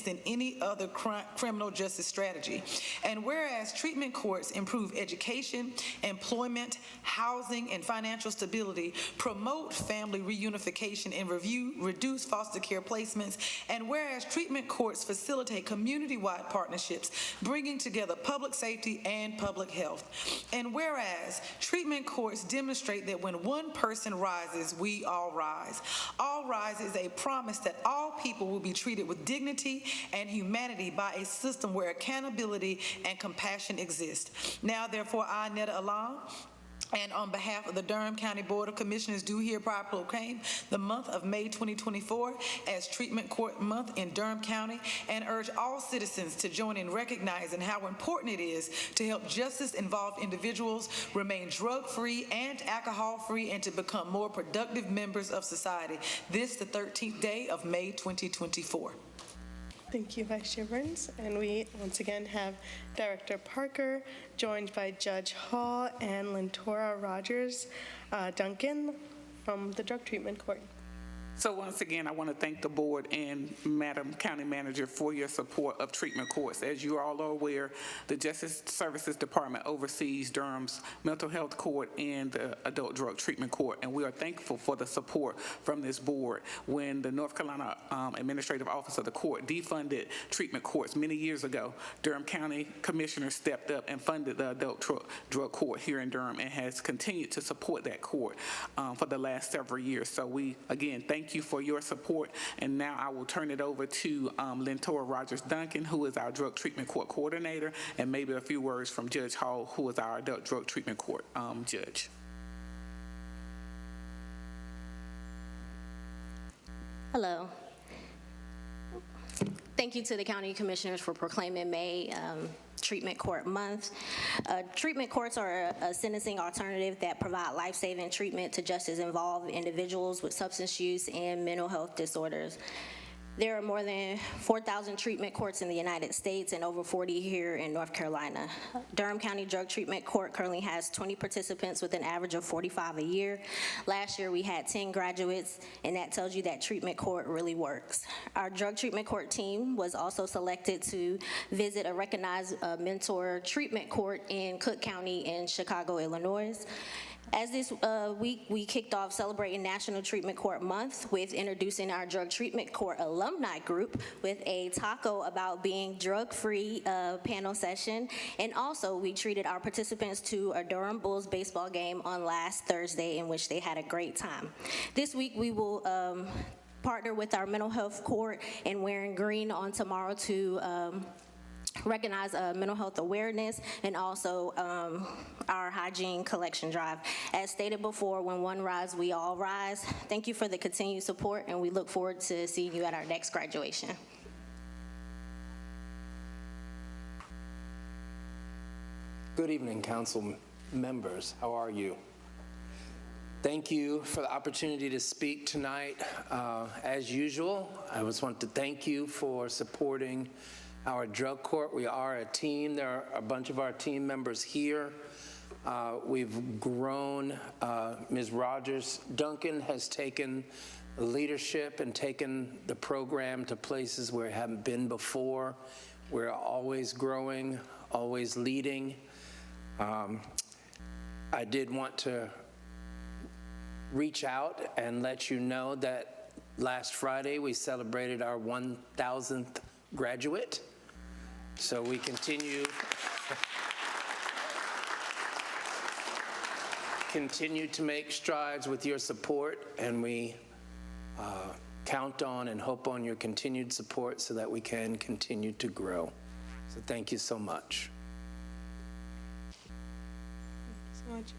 Speaker 2: than any other criminal justice strategy. And whereas treatment courts improve education, employment, housing, and financial stability, promote family reunification and reduce foster care placements, and whereas treatment courts facilitate community-wide partnerships, bringing together public safety and public health. And whereas treatment courts demonstrate that when one person rises, we all rise. All rise is a promise that all people will be treated with dignity and humanity by a system where accountability and compassion exist. Now, therefore, I, Netta Alam, and on behalf of the Durham County Board of Commissioners, do hereby proclaim the month of May 2024 as Treatment Court Month in Durham County, and urge all citizens to join in recognizing how important it is to help justice-involved individuals remain drug-free and alcohol-free and to become more productive members of society. This, the 13th day of May 2024.
Speaker 1: Thank you, Vice Chair Burns. And we once again have Director Parker, joined by Judge Hall and Lentora Rogers Duncan from the Drug Treatment Court.
Speaker 11: So once again, I want to thank the board and Madam County Manager for your support of treatment courts. As you all are aware, the Justice Services Department oversees Durham's mental health court and the adult drug treatment court, and we are thankful for the support from this board. When the North Carolina Administrative Office of the Court defunded treatment courts many years ago, Durham County Commissioner stepped up and funded the adult drug court here in Durham and has continued to support that court for the last several years. So we, again, thank you for your support, and now I will turn it over to Lentora Rogers Duncan, who is our drug treatment court coordinator, and maybe a few words from Judge Hall, who is our adult drug treatment court judge.
Speaker 13: Hello. Thank you to the county commissioners for proclaiming May Treatment Court Month. Treatment courts are a sentencing alternative that provide life-saving treatment to justice-involved individuals with substance use and mental health disorders. There are more than 4,000 treatment courts in the United States and over 40 here in North Carolina. Durham County Drug Treatment Court currently has 20 participants with an average of 45 a year. Last year we had 10 graduates, and that tells you that treatment court really works. Our drug treatment court team was also selected to visit a recognized mentor treatment court in Cook County in Chicago, Illinois. As this week, we kicked off celebrating National Treatment Court Month with introducing our Drug Treatment Court alumni group with a taco about being drug-free panel session. And also, we treated our participants to a Durham Bulls baseball game on last Thursday, in which they had a great time. This week, we will partner with our mental health court and wearing green on tomorrow to recognize mental health awareness, and also our hygiene collection drive. As stated before, when one rise, we all rise. Thank you for the continued support, and we look forward to seeing you at our next graduation.
Speaker 14: Good evening, council members. How are you? Thank you for the opportunity to speak tonight. As usual, I just want to thank you for supporting our drug court. We are a team. There are a bunch of our team members here. We've grown. Ms. Rogers Duncan has taken leadership and taken the program to places where it hadn't been before. We're always growing, always leading. I did want to reach out and let you know that last Friday we celebrated our 1,000th graduate. So we continue to make strides with your support, and we count on and hope on your continued support so that we can continue to grow. So thank you so much.
Speaker 1: Thank you so much.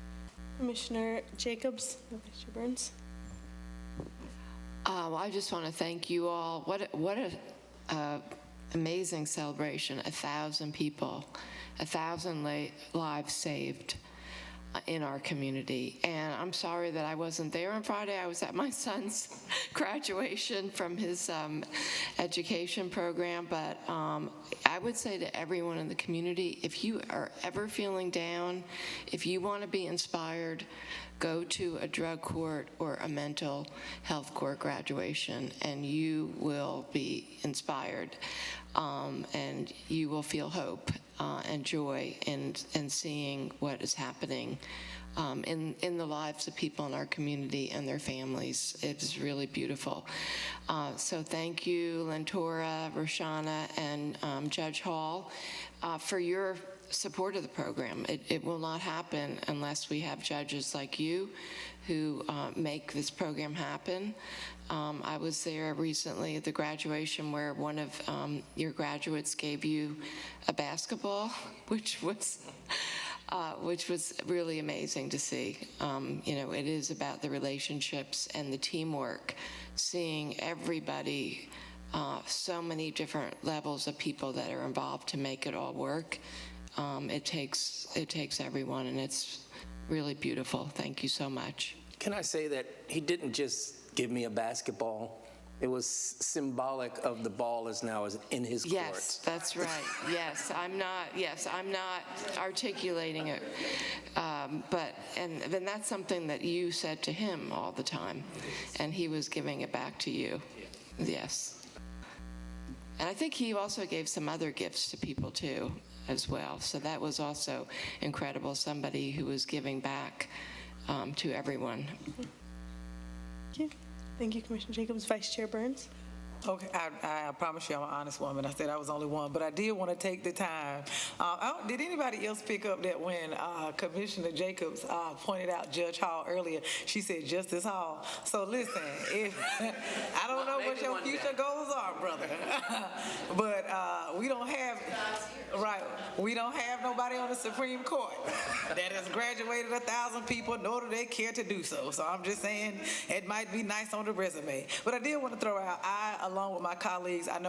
Speaker 1: Commissioner Jacobs, Vice Chair Burns.
Speaker 4: I just want to thank you all. What a amazing celebration. 1,000 people, 1,000 lives saved in our community. And I'm sorry that I wasn't there on Friday. I was at my son's graduation from his education program. But I would say to everyone in the community, if you are ever feeling down, if you want to be inspired, go to a drug court or a mental health court graduation, and you will be inspired, and you will feel hope and joy in seeing what is happening in the lives of people in our community and their families. It's really beautiful. So thank you, Lentora, Roshana, and Judge Hall, for your support of the program. It will not happen unless we have judges like you who make this program happen. I was there recently at the graduation where one of your graduates gave you a basketball, which was really amazing to see. It is about the relationships and the teamwork, seeing everybody, so many different levels of people that are involved to make it all work. It takes everyone, and it's really beautiful. Thank you so much.
Speaker 14: Can I say that he didn't just give me a basketball? It was symbolic of the ball is now in his court.
Speaker 4: Yes, that's right. Yes, I'm not articulating it, but then that's something that you said to him all the time, and he was giving it back to you. Yes. And I think he also gave some other gifts to people too, as well. So that was also incredible, somebody who was giving back to everyone.
Speaker 1: Thank you. Thank you, Commissioner Jacobs. Vice Chair Burns.
Speaker 2: Okay, I promise you I'm an honest woman. I said I was only one, but I did want to take the time. Did anybody else pick up that when Commissioner Jacobs pointed out Judge Hall earlier, she said Justice Hall? So listen, I don't know what your future goals are, brother, but we don't have nobody on the Supreme Court that has graduated 1,000 people, nor do they care to do so. So I'm just saying it might be nice on the resume. But I did want to throw out, along with my colleagues, I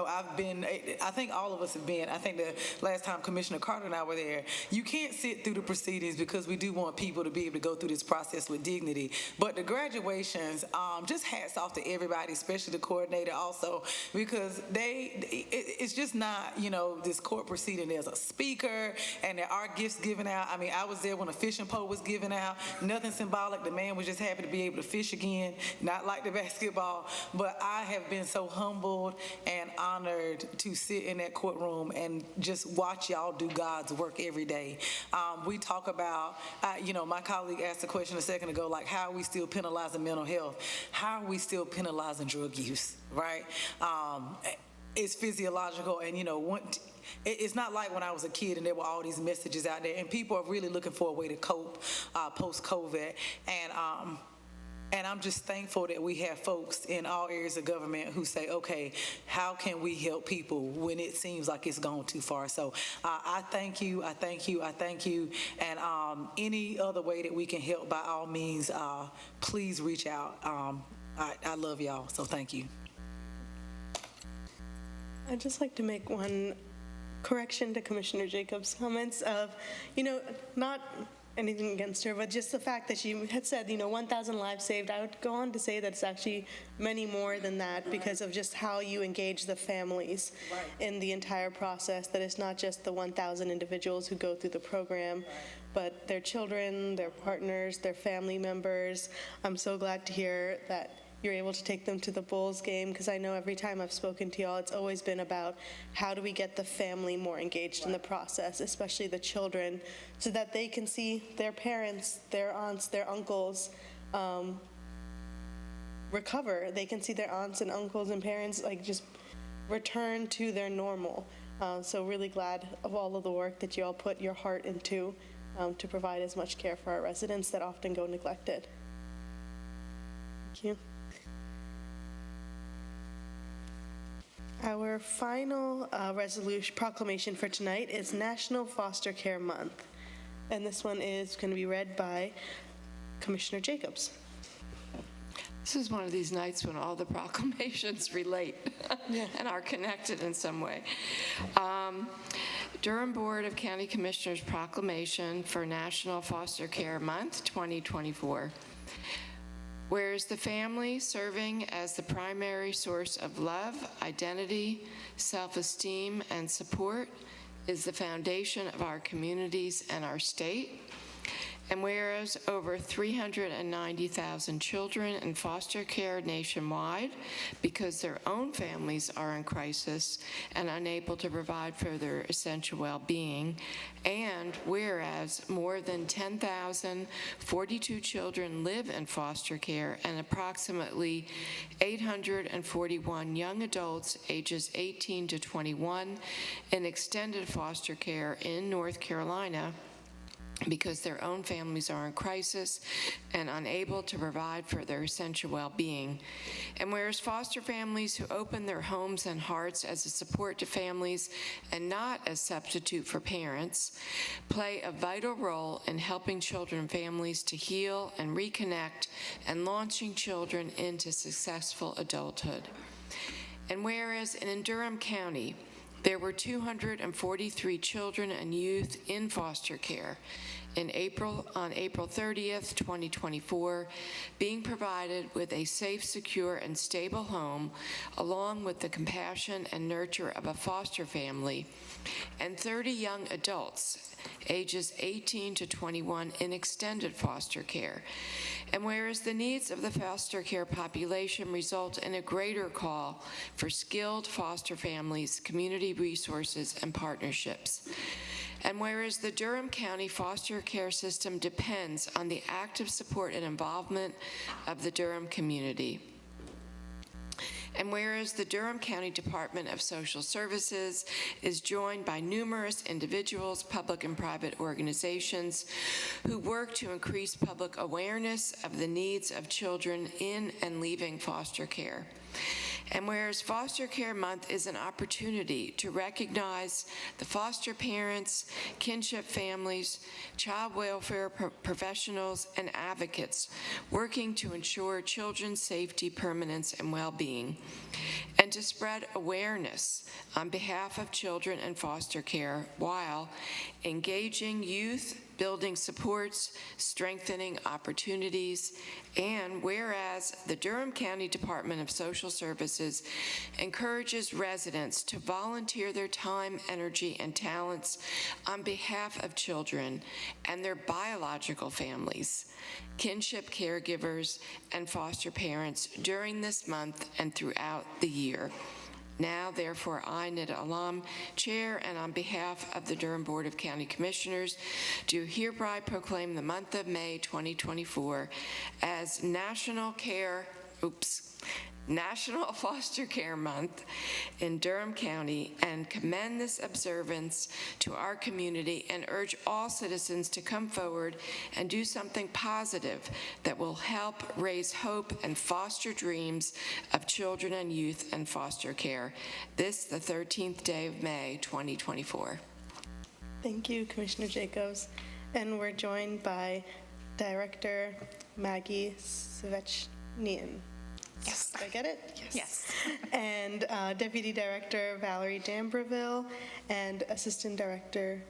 Speaker 2: think all of us have been, I think the last time Commissioner Carter and I were there, you can't sit through the proceedings because we do want people to be able to go through this process with dignity. But the graduations, just hats off to everybody, especially the coordinator also, because it's just not, this court proceeding. There's a speaker and there are gifts given out. I mean, I was there when a fishing pole was given out. Nothing symbolic. The man was just happy to be able to fish again, not like the basketball. But I have been so humbled and honored to sit in that courtroom and just watch y'all do God's work every day. We talk about, my colleague asked a question a second ago, like, how are we still penalizing mental health? How are we still penalizing drug use, right? It's physiological, and it's not like when I was a kid and there were all these messages out there, and people are really looking for a way to cope post-COVID, and I'm just thankful that we have folks in all areas of government who say, okay, how can we help people when it seems like it's gone too far? So I thank you, and any other way that we can help, by all means, please reach out. I love y'all, so thank you.
Speaker 1: I'd just like to make one correction to Commissioner Jacobs' comments of, not anything against her, but just the fact that she had said, 1,000 lives saved. I would go on to say that it's actually many more than that because of just how you engage the families in the entire process, that it's not just the 1,000 individuals who go through the program, but their children, their partners, their family members. I'm so glad to hear that you're able to take them to the Bulls game, because I know every time I've spoken to y'all, it's always been about how do we get the family more engaged in the process, especially the children, so that they can see their parents, their aunts, their uncles recover. They can see their aunts and uncles and parents just return to their normal. So really glad of all of the work that you all put your heart into to provide as much care for our residents that often go neglected. Thank you. Our final proclamation for tonight is National Foster Care Month. And this one is going to be read by Commissioner Jacobs.
Speaker 4: This is one of these nights when all the proclamations relate and are connected in some way. Durham Board of County Commissioners proclamation for National Foster Care Month 2024. Whereas the family serving as the primary source of love, identity, self-esteem, and support is the foundation of our communities and our state. And whereas over 390,000 children in foster care nationwide, because their own families are in crisis and unable to provide for their essential well-being, and whereas more than 10,042 children live in foster care and approximately 841 young adults ages 18 to 21 in extended foster care in North Carolina, because their own families are in crisis and unable to provide for their essential well-being. And whereas foster families who open their homes and hearts as a support to families and not as substitute for parents play a vital role in helping children and families to heal and reconnect and launching children into successful adulthood. And whereas in Durham County, there were 243 children and youth in foster care on April 30th, 2024, being provided with a safe, secure, and stable home, along with the compassion and nurture of a foster family, and 30 young adults, ages 18 to 21, in extended foster care. And whereas the needs of the foster care population result in a greater call for skilled foster families, community resources, and partnerships. And whereas the Durham County foster care system depends on the active support and involvement of the Durham community. And whereas the Durham County Department of Social Services is joined by numerous individuals, public and private organizations who work to increase public awareness of the needs of children in and leaving foster care. And whereas Foster Care Month is an opportunity to recognize the foster parents, kinship families, child welfare professionals, and advocates working to ensure children's safety, permanence, and well-being, and to spread awareness on behalf of children in foster care while engaging youth, building supports, strengthening opportunities, and whereas the Durham County Department of Social Services encourages residents to volunteer their time, energy, and talents on behalf of children and their biological families, kinship caregivers, and foster parents during this month and throughout the year. Now, therefore, I, Nida Alam, Chair, and on behalf of the Durham Board of County Commissioners, do hereby proclaim the month of May 2024 as National Foster Care Month in Durham County and commend this observance to our community and urge all citizens to come forward and do something positive that will help raise hope and foster dreams of children and youth in foster care. This, the 13th day of May, 2024.
Speaker 1: Thank you, Commissioner Jacobs. And we're joined by Director Maggie Svechnian.
Speaker 15: Yes.
Speaker 1: Did I get it?
Speaker 15: Yes.
Speaker 1: And Deputy Director Valerie Dambreville and Assistant Director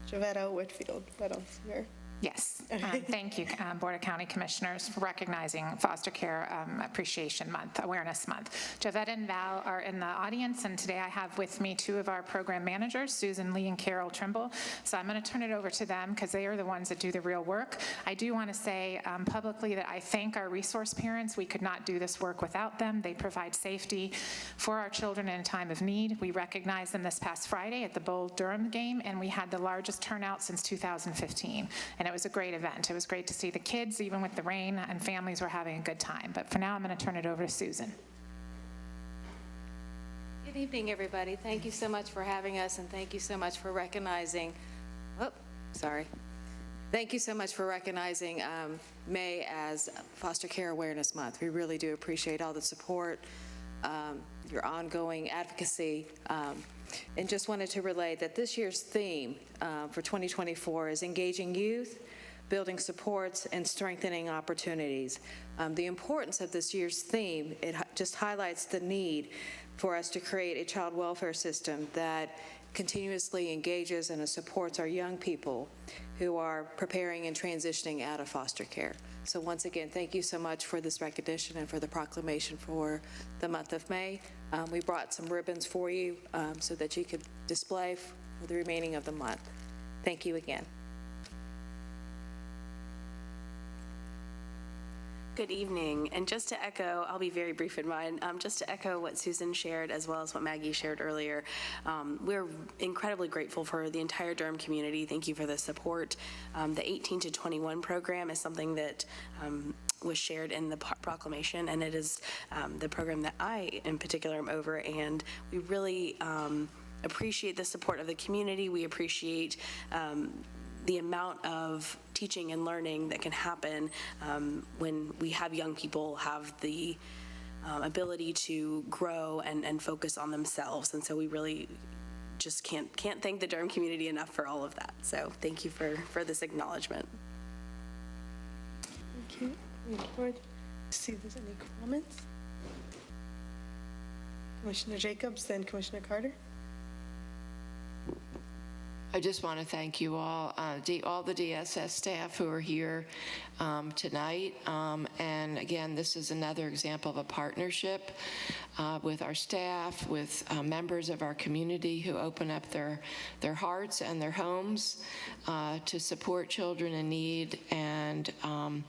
Speaker 1: Javetta Whitfield. I don't see her.
Speaker 15: Yes. Thank you, Board of County Commissioners, for recognizing Foster Care Appreciation Month, Awareness Month. Javette and Val are in the audience, and today I have with me two of our program managers, Susan Lee and Carol Trimble. So I'm going to turn it over to them because they are the ones that do the real work. I do want to say publicly that I thank our resource parents. We could not do this work without them. They provide safety for our children in a time of need. We recognized them this past Friday at the Bowl Durham game, and we had the largest turnout since 2015. And it was a great event. It was great to see the kids, even with the rain, and families were having a good time. But for now, I'm going to turn it over to Susan.
Speaker 16: Good evening, everybody. Thank you so much for having us, and thank you so much for recognizing, Thank you so much for recognizing May as Foster Care Awareness Month. We really do appreciate all the support your ongoing advocacy, and just wanted to relay that this year's theme for 2024 is engaging youth, building supports, and strengthening opportunities. The importance of this year's theme, it just highlights the need for us to create a child welfare system that continuously engages and supports our young people who are preparing and transitioning out of foster care. So once again, thank you so much for this recognition and for the proclamation for the month of May. We brought some ribbons for you so that you could display for the remaining of the month. Thank you again.
Speaker 17: Good evening, and just to echo, I'll be very brief in mine, just to echo what Susan shared as well as what Maggie shared earlier. We're incredibly grateful for the entire Durham community. Thank you for the support. The 18 to 21 program is something that was shared in the proclamation, and it is the program that I in particular am over, and we really appreciate the support of the community. We appreciate the amount of teaching and learning that can happen when we have young people have the ability to grow and focus on themselves. And so we really just can't thank the Durham community enough for all of that. So thank you for this acknowledgement.
Speaker 1: Thank you. We look forward to see if there's any comments. Commissioner Jacobs, then Commissioner Carter.
Speaker 4: I just want to thank you all, all the DSS staff who are here tonight. And again, this is another example of a partnership with our staff, with members of our community who open up their hearts and their homes to support children in need. And I'm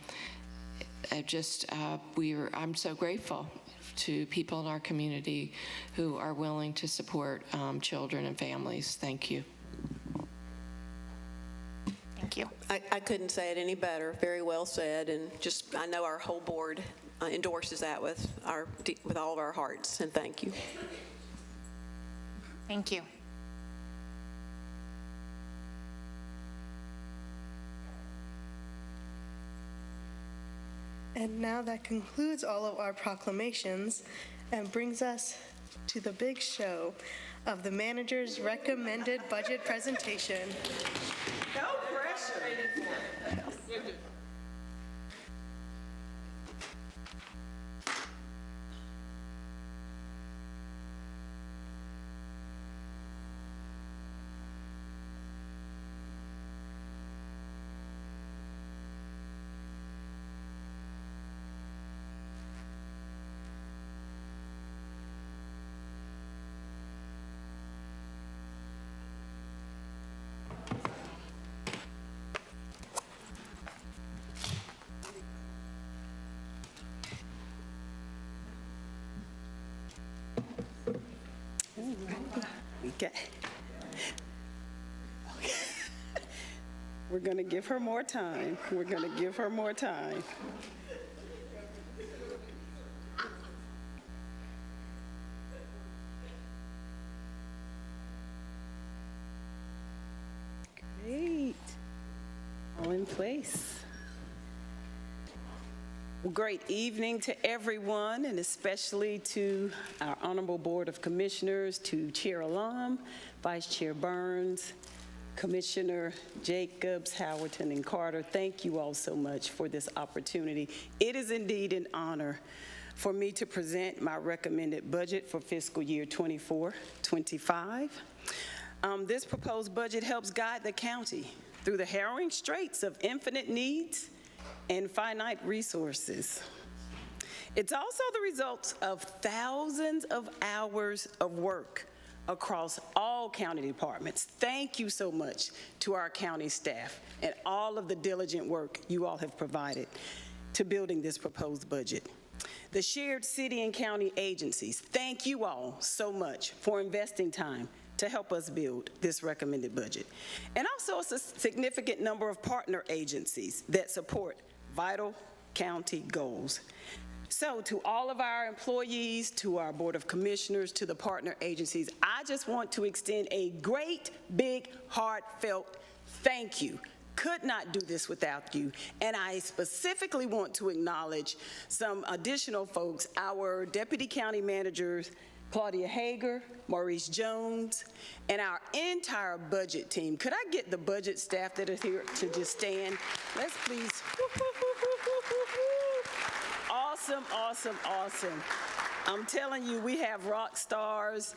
Speaker 4: so grateful to people in our community who are willing to support children and families. Thank you.
Speaker 15: Thank you.
Speaker 7: I couldn't say it any better. Very well said, and just I know our whole board endorses that with all of our hearts. And thank you.
Speaker 15: Thank you.
Speaker 1: And now that concludes all of our proclamations and brings us to the big show of the manager's recommended budget presentation.
Speaker 8: No pressure. We're going to give her more time. We're going to give her more time. Great. All in place. Well, great evening to everyone, and especially to our Honorable Board of Commissioners, to Chair Alum, Vice Chair Burns, Commissioner Jacobs, Howerton, and Carter. Thank you all so much for this opportunity. It is indeed an honor for me to present my recommended budget for fiscal year 24-25. This proposed budget helps guide the county through the harrowing straits of infinite needs and finite resources. It's also the result of thousands of hours of work across all county departments. Thank you so much to our county staff and all of the diligent work you all have provided to building this proposed budget. The shared city and county agencies, thank you all so much for investing time to help us build this recommended budget. And also a significant number of partner agencies that support vital county goals. So to all of our employees, to our Board of Commissioners, to the partner agencies, I just want to extend a great, big, heartfelt thank you could not do this without you. And I specifically want to acknowledge some additional folks, our Deputy County Managers, Claudia Hager, Maurice Jones, and our entire budget team. Could I get the budget staff that are here to just stand? Let's please. Awesome, awesome, awesome. I'm telling you, we have rock stars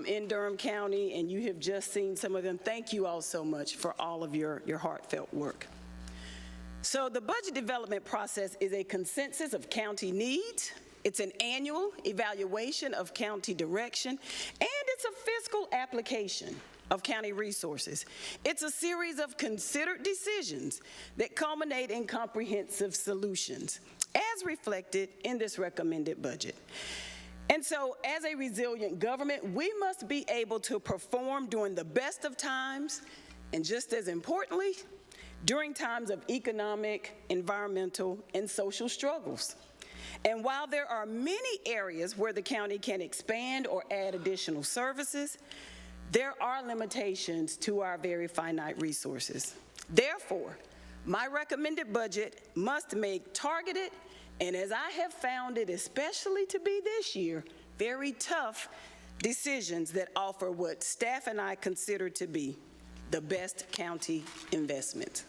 Speaker 8: in Durham County, and you have just seen some of them. Thank you all so much for all of your heartfelt work. So the budget development process is a consensus of county needs. It's an annual evaluation of county direction, and it's a fiscal application of county resources. It's a series of considered decisions that culminate in comprehensive solutions, as reflected in this recommended budget. And so, as a resilient government, we must be able to perform during the best of times, and just as importantly, during times of economic, environmental, and social struggles. And while there are many areas where the county can expand or add additional services, there are limitations to our very finite resources. Therefore, my recommended budget must make targeted, and as I have found it, especially to be this year, very tough decisions that offer what staff and I consider to be the best county investment.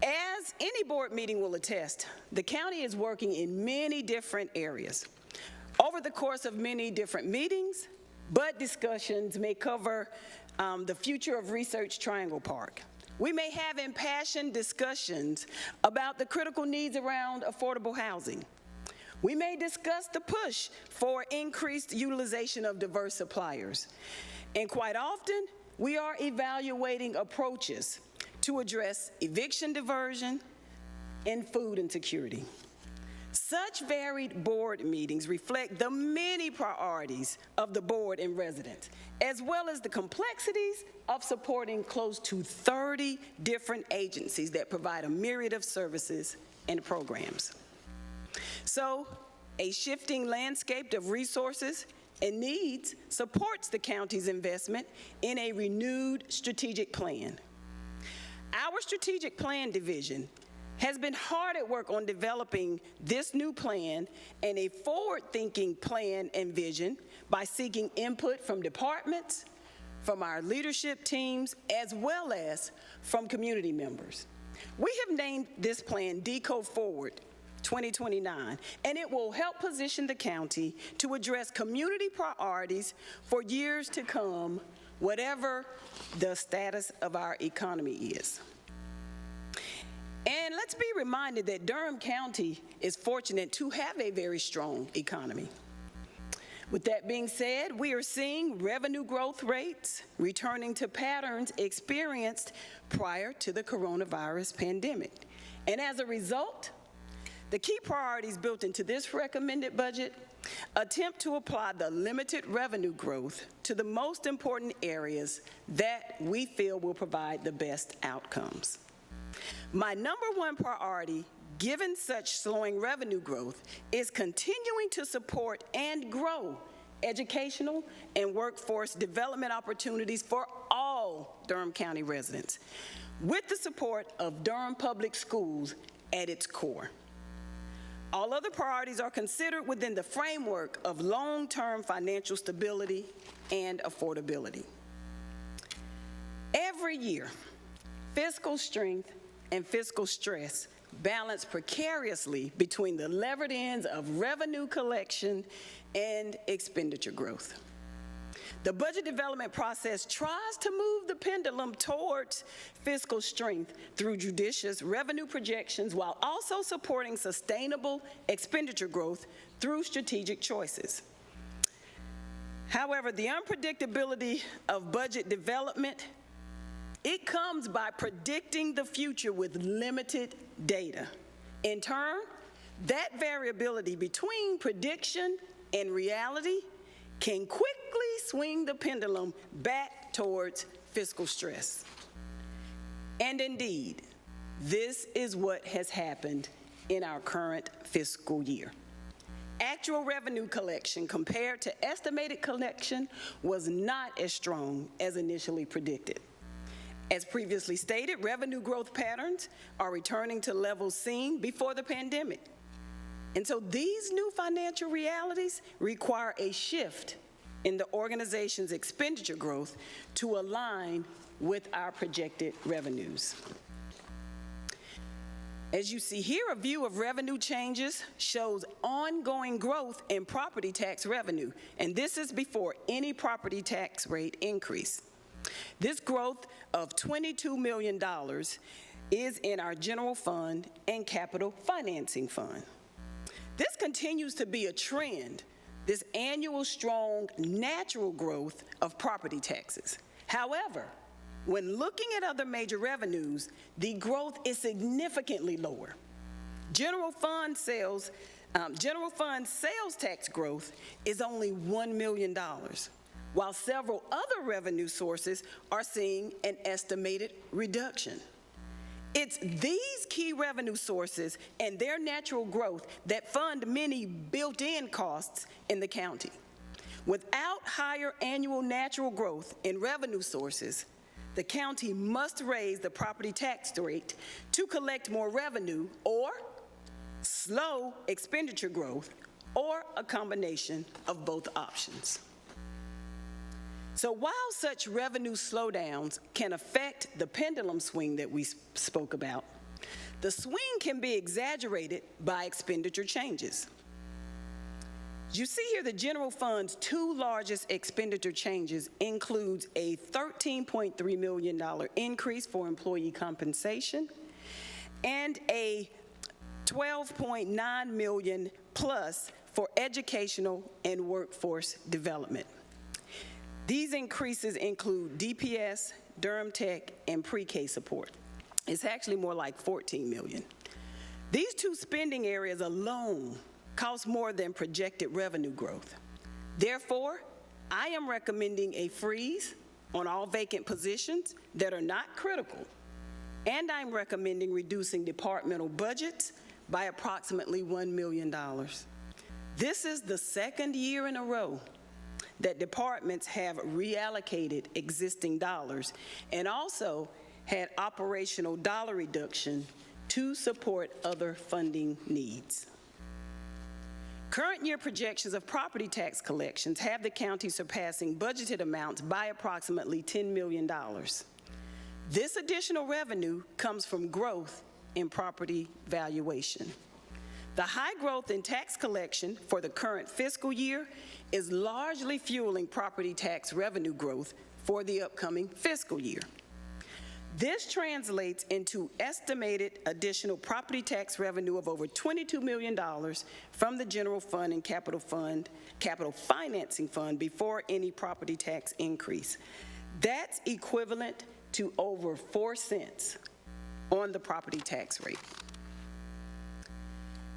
Speaker 8: As any board meeting will attest, the county is working in many different areas. Over the course of many different meetings, budget discussions may cover the future of Research Triangle Park. We may have impassioned discussions about the critical needs around affordable housing. We may discuss the push for increased utilization of diverse suppliers. And quite often, we are evaluating approaches to address eviction diversion and food insecurity. Such varied board meetings reflect the many priorities of the board and residents, as well as the complexities of supporting close to 30 different agencies that provide a myriad of services and programs. So, a shifting landscape of resources and needs supports the county's investment in a renewed strategic plan. Our strategic plan division has been hard at work on developing this new plan and a forward-thinking plan and vision by seeking input from departments, from our leadership teams, as well as from community members. We have named this plan DECO Forward 2029, and it will help position the county to address community priorities for years to come, whatever the status of our economy is. And let's be reminded that Durham County is fortunate to have a very strong economy. With that being said, we are seeing revenue growth rates returning to patterns experienced prior to the coronavirus pandemic. And as a result, the key priorities built into this recommended budget attempt to apply the limited revenue growth to the most important areas that we feel will provide the best outcomes. My number one priority, given such slowing revenue growth, is continuing to support and grow educational and workforce development opportunities for all Durham County residents, with the support of Durham Public Schools at its core. All other priorities are considered within the framework of long-term financial stability and affordability. Every year, fiscal strength and fiscal stress balance precariously between the levered ends of revenue collection and expenditure growth. The budget development process tries to move the pendulum towards fiscal strength through judicious revenue projections while also supporting sustainable expenditure growth through strategic choices. However, the unpredictability of budget development, it comes by predicting the future with limited data. In turn, that variability between prediction and reality can quickly swing the pendulum back towards fiscal stress. And indeed, this is what has happened in our current fiscal year. Actual revenue collection compared to estimated collection was not as strong as initially predicted. As previously stated, revenue growth patterns are returning to levels seen before the pandemic. And so these new financial realities require a shift in the organization's expenditure growth to align with our projected revenues. As you see here, a view of revenue changes shows ongoing growth in property tax revenue, and this is before any property tax rate increase. This growth of $22 million is in our general fund and capital financing fund. This continues to be a trend, this annual strong natural growth of property taxes. However, when looking at other major revenues, the growth is significantly lower. General fund sales tax growth is only $1 million, while several other revenue sources are seeing an estimated reduction. It's these key revenue sources and their natural growth that fund many built-in costs in the county. Without higher annual natural growth in revenue sources, the county must raise the property tax rate to collect more revenue or slow expenditure growth, or a combination of both options. So while such revenue slowdowns can affect the pendulum swing that we spoke about, the swing can be exaggerated by expenditure changes. You see here the general fund's two largest expenditure changes includes a $13.3 million increase for employee compensation and a $12.9 million plus for educational and workforce development. These increases include DPS, Durham Tech, and pre-K support. It's actually more like $14 million. These two spending areas alone cost more than projected revenue growth. Therefore, I am recommending a freeze on all vacant positions that are not critical, and I'm recommending reducing departmental budgets by approximately $1 million. This is the second year in a row that departments have reallocated existing dollars and also had operational dollar reduction to support other funding needs. Current year projections of property tax collections have the county surpassing budgeted amounts by approximately $10 million. This additional revenue comes from growth in property valuation. The high growth in tax collection for the current fiscal year is largely fueling property tax revenue growth for the upcoming fiscal year. This translates into estimated additional property tax revenue of over $22 million from the general fund and capital financing fund before any property tax increase. That's equivalent to over 4 cents on the property tax rate.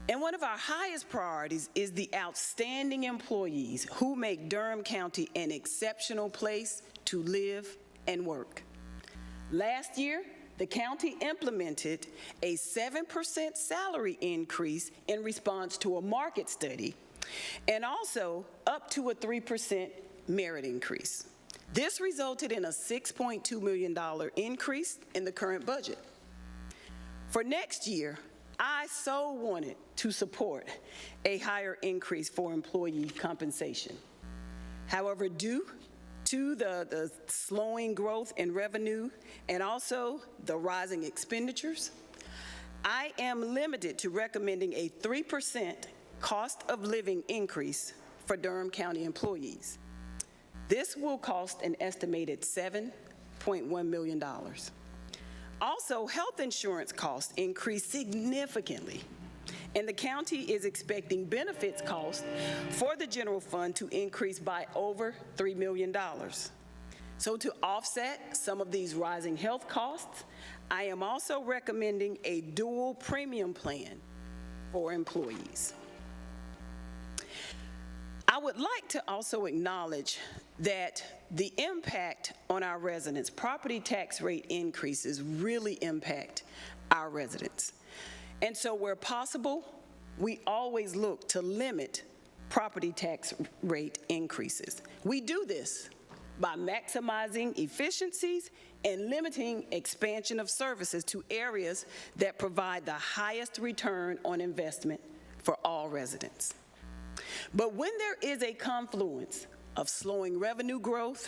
Speaker 8: And one of our highest priorities is the outstanding employees who make Durham County an exceptional place to live and work. Last year, the county implemented a 7% salary increase in response to a market study, and also up to a 3% merit increase. This resulted in a $6.2 million increase in the current budget. For next year, I so wanted to support a higher increase for employee compensation. However, due to the slowing growth in revenue and also the rising expenditures, I am limited to recommending a 3% cost of living increase for Durham County employees. This will cost an estimated $7.1 million. Also, health insurance costs increased significantly, and the county is expecting benefits costs for the general fund to increase by over $3 million. So to offset some of these rising health costs, I am also recommending a dual premium plan for employees. I would like to also acknowledge that the impact on our residents, property tax rate increases really impact our residents. And so where possible, we always look to limit property tax rate increases. We do this by maximizing efficiencies and limiting expansion of services to areas that provide the highest return on investment for all residents. But when there is a confluence of slowing revenue growth,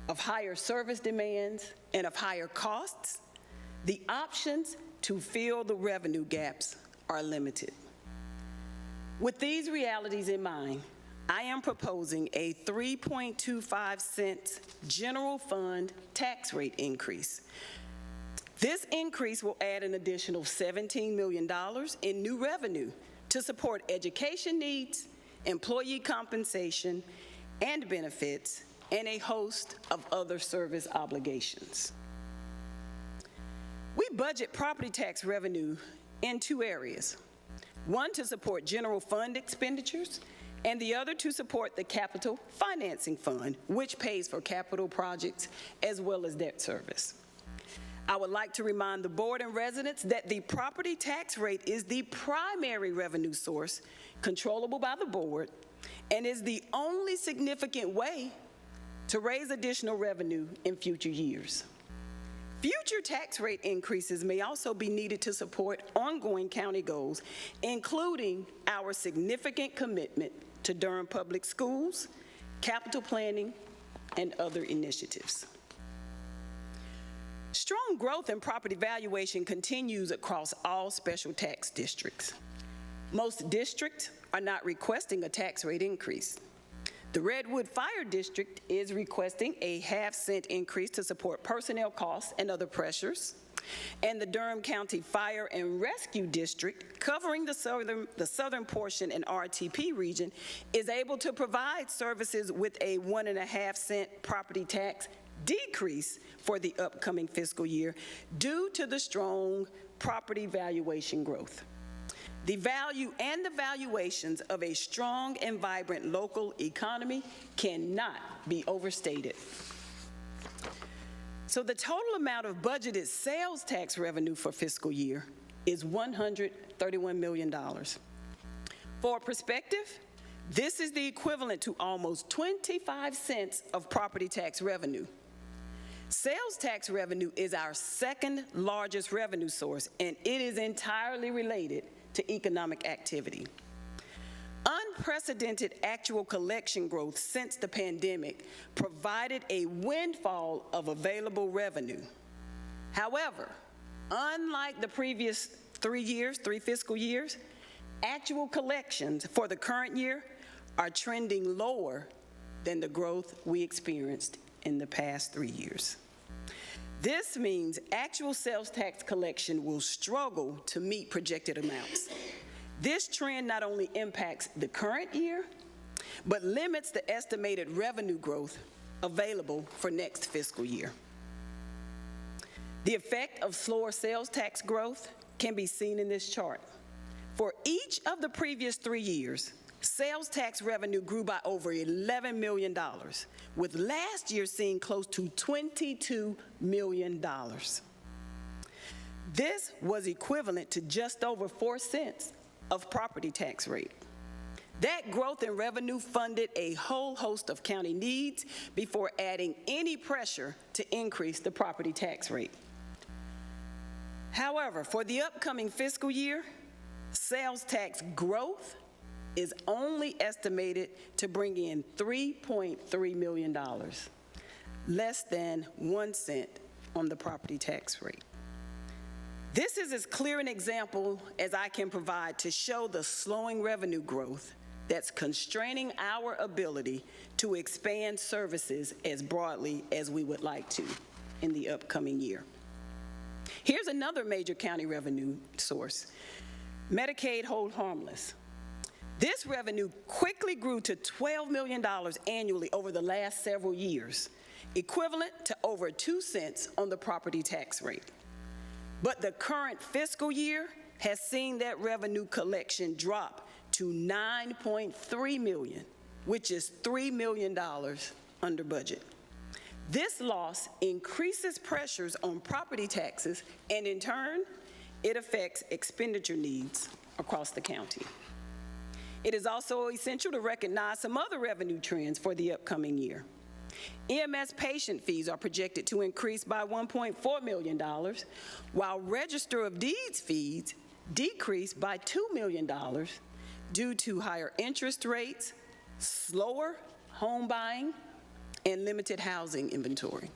Speaker 8: of higher service demands, and of higher costs, the options to fill the revenue gaps are limited. With these realities in mind, I am proposing a 3.25 cents general fund tax rate increase. This increase will add an additional $17 million in new revenue to support education needs, employee compensation and benefits, and a host of other service obligations. We budget property tax revenue in two areas. One to support general fund expenditures, and the other to support the Capital Financing Fund, which pays for capital projects as well as debt service. I would like to remind the board and residents that the property tax rate is the primary revenue source controllable by the board and is the only significant way to raise additional revenue in future years. Future tax rate increases may also be needed to support ongoing county goals, including our significant commitment to Durham Public Schools, capital planning, and other initiatives. Strong growth in property valuation continues across all special tax districts. Most districts are not requesting a tax rate increase. The Redwood Fire District is requesting a half-cent increase to support personnel costs and other pressures. And the Durham County Fire and Rescue District, covering the southern portion and RTP region, is able to provide services with a 1.5 cent property tax decrease for the upcoming fiscal year due to the strong property valuation growth. The value and the valuations of a strong and vibrant local economy cannot be overstated. So the total amount of budgeted sales tax revenue for fiscal year is $131 million. For perspective, this is the equivalent to almost 25 cents of property tax revenue. Sales tax revenue is our second largest revenue source, and it is entirely related to economic activity. Unprecedented actual collection growth since the pandemic provided a windfall of available revenue. However, unlike the previous 3 fiscal years, actual collections for the current year are trending lower than the growth we experienced in the past 3 years. This means actual sales tax collection will struggle to meet projected amounts. This trend not only impacts the current year, but limits the estimated revenue growth available for next fiscal year. The effect of slower sales tax growth can be seen in this chart. For each of the previous 3 years, sales tax revenue grew by over $11 million, with last year seeing close to $22 million. This was equivalent to just over 4 cents of property tax rate. That growth in revenue funded a whole host of county needs before adding any pressure to increase the property tax rate. However, for the upcoming fiscal year, sales tax growth is only estimated to bring in $3.3 million, less than 1 cent on the property tax rate. This is as clear an example as I can provide to show the slowing revenue growth that's constraining our ability to expand services as broadly as we would like to in the upcoming year. Here's another major county revenue source: Medicaid hold harmless. This revenue quickly grew to $12 million annually over the last several years, equivalent to over 2 cents on the property tax rate. But the current fiscal year has seen that revenue collection drop to $9.3 million, which is $3 million under budget. This loss increases pressures on property taxes, and in turn, it affects expenditure needs across the county. It is also essential to recognize some other revenue trends for the upcoming year. EMS patient fees are projected to increase by $1.4 million, while Register of Deeds fees decrease by $2 million due to higher interest rates, slower home buying, and limited housing inventory.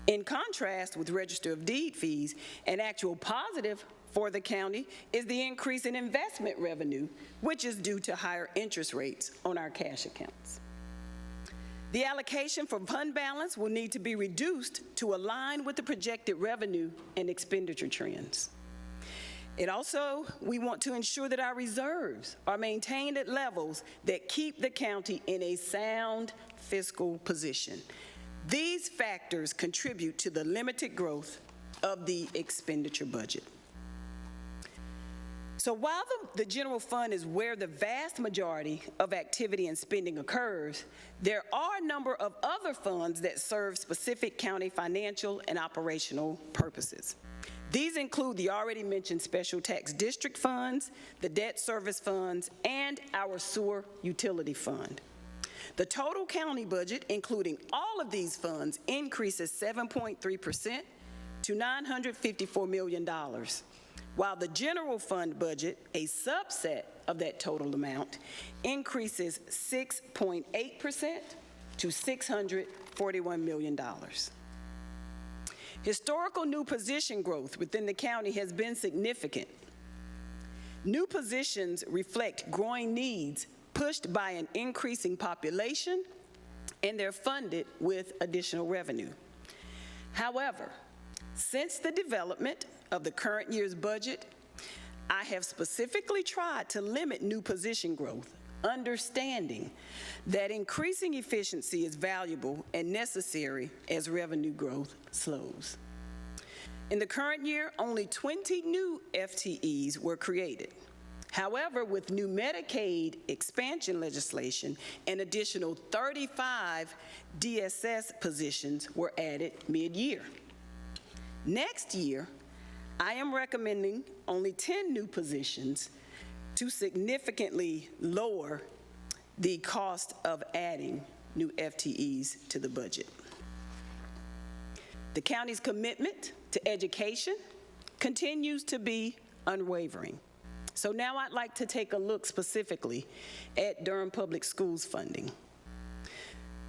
Speaker 8: In contrast with Register of Deed fees, an actual positive for the county is the increase in investment revenue, which is due to higher interest rates on our cash accounts. The allocation for fund balance will need to be reduced to align with the projected revenue and expenditure trends. We want to ensure that our reserves are maintained at levels that keep the county in a sound fiscal position. These factors contribute to the limited growth of the expenditure budget. So while the general fund is where the vast majority of activity and spending occurs, there are a number of other funds that serve specific county financial and operational purposes. These include the already mentioned special tax district funds, the debt service funds, and our sewer utility fund. The total county budget, including all of these funds, increases 7.3% to $954 million, while the general fund budget, a subset of that total amount, increases 6.8% to $641 million. Historical new position growth within the county has been significant. New positions reflect growing needs pushed by an increasing population, and they're funded with additional revenue. However, since the development of the current year's budget, I have specifically tried to limit new position growth, understanding that increasing efficiency is valuable and necessary as revenue growth slows. In the current year, only 20 new FTEs were created. However, with new Medicaid expansion legislation, an additional 35 DSS positions were added mid-year. Next year, I am recommending only 10 new positions to significantly lower the cost of adding new FTEs to the budget. The county's commitment to education continues to be unwavering. So now I'd like to take a look specifically at Durham Public Schools funding.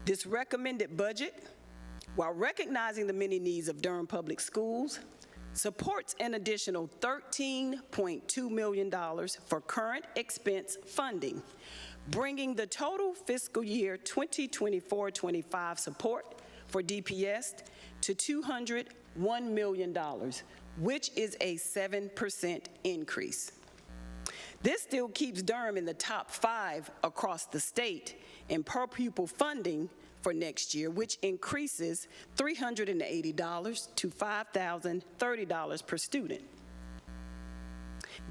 Speaker 8: This recommended budget, while recognizing the many needs of Durham Public Schools, supports an additional $13.2 million for current expense funding, bringing the total fiscal year 2024-25 support for DPS to $201 million, which is a 7% increase. This still keeps Durham in the top 5 across the state in per pupil funding for next year, which increases $380 to $5,030 per student.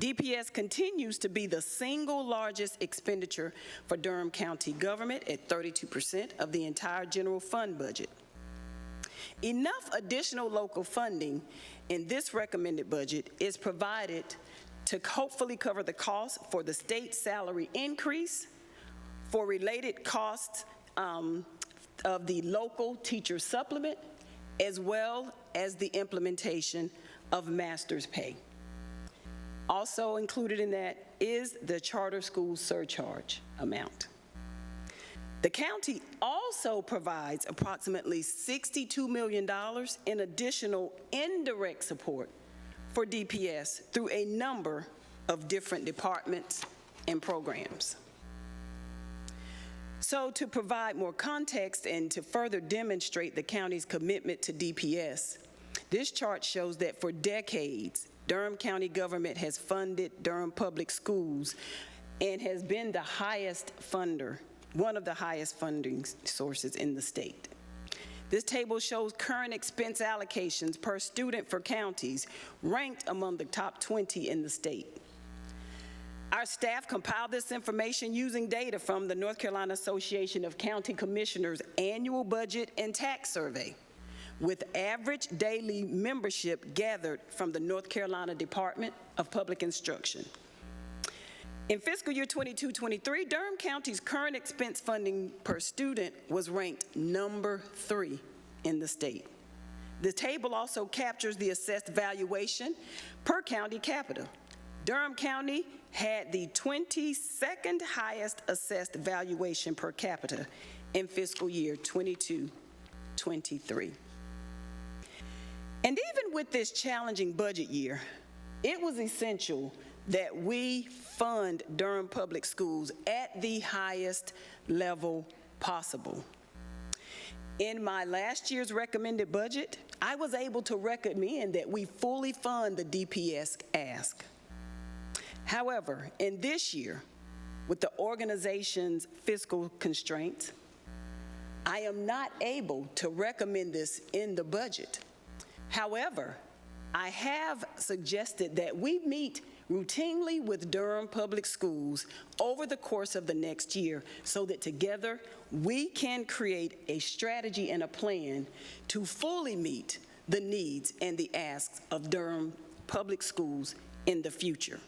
Speaker 8: DPS continues to be the single largest expenditure for Durham County government at 32% of the entire general fund budget. Enough additional local funding in this recommended budget is provided to hopefully cover the cost for the state salary increase, for related costs of the local teacher supplement, as well as the implementation of master's pay. Also included in that is the charter school surcharge amount. The county also provides approximately $62 million in additional indirect support for DPS through a number of different departments and programs. So to provide more context and to further demonstrate the county's commitment to DPS, this chart shows that for decades, Durham County government has funded Durham Public Schools and has been the highest funder, one of the highest funding sources in the state. This table shows current expense allocations per student for counties ranked among the top 20 in the state. Our staff compiled this information using data from the North Carolina Association of County Commissioners annual budget and tax survey, with average daily membership gathered from the North Carolina Department of Public Instruction. In fiscal year 22-23, Durham County's current expense funding per student was ranked number 3 in the state. The table also captures the assessed valuation per county capita. Durham County had the 22nd highest assessed valuation per capita in fiscal year 22-23. And even with this challenging budget year, it was essential that we fund Durham Public Schools at the highest level possible. In my last year's recommended budget, I was able to recommend that we fully fund the DPS ask. However, in this year, with the organization's fiscal constraints, I am not able to recommend this in the budget. However, I have suggested that we meet routinely with Durham Public Schools over the course of the next year so that together we can create a strategy and a plan to fully meet the needs and the asks of Durham Public Schools in the future.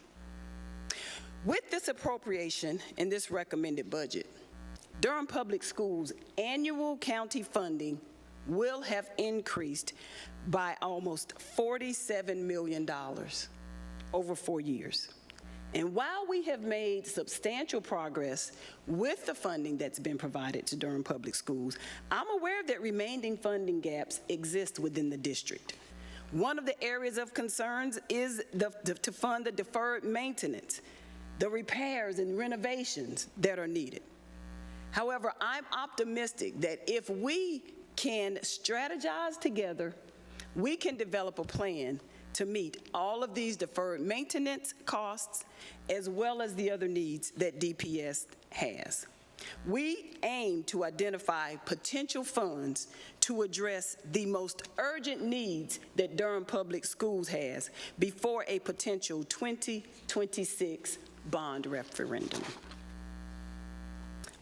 Speaker 8: With this appropriation in this recommended budget, Durham Public Schools' annual county funding will have increased by almost $47 million over 4 years. And while we have made substantial progress with the funding that's been provided to Durham Public Schools, I'm aware that remaining funding gaps exist within the district. One of the areas of concerns is to fund the deferred maintenance, the repairs and renovations that are needed. However, I'm optimistic that if we can strategize together, we can develop a plan to meet all of these deferred maintenance costs as well as the other needs that DPS has. We aim to identify potential funds to address the most urgent needs that Durham Public Schools has before a potential 2026 bond referendum.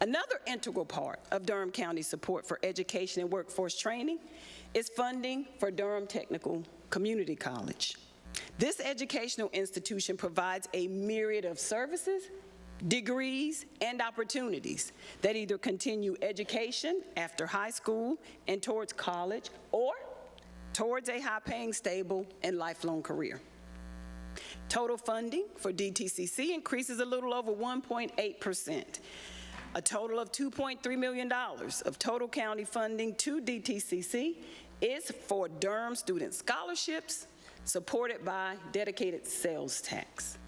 Speaker 8: Another integral part of Durham County's support for education and workforce training is funding for Durham Technical Community College. This educational institution provides a myriad of services, degrees, and opportunities that either continue education after high school and towards college or towards a high-paying, stable, and lifelong career. Total funding for DTCC increases a little over 1.8%. A total of $2.3 million of total county funding to DTCC is for Durham student scholarships supported by dedicated sales tax.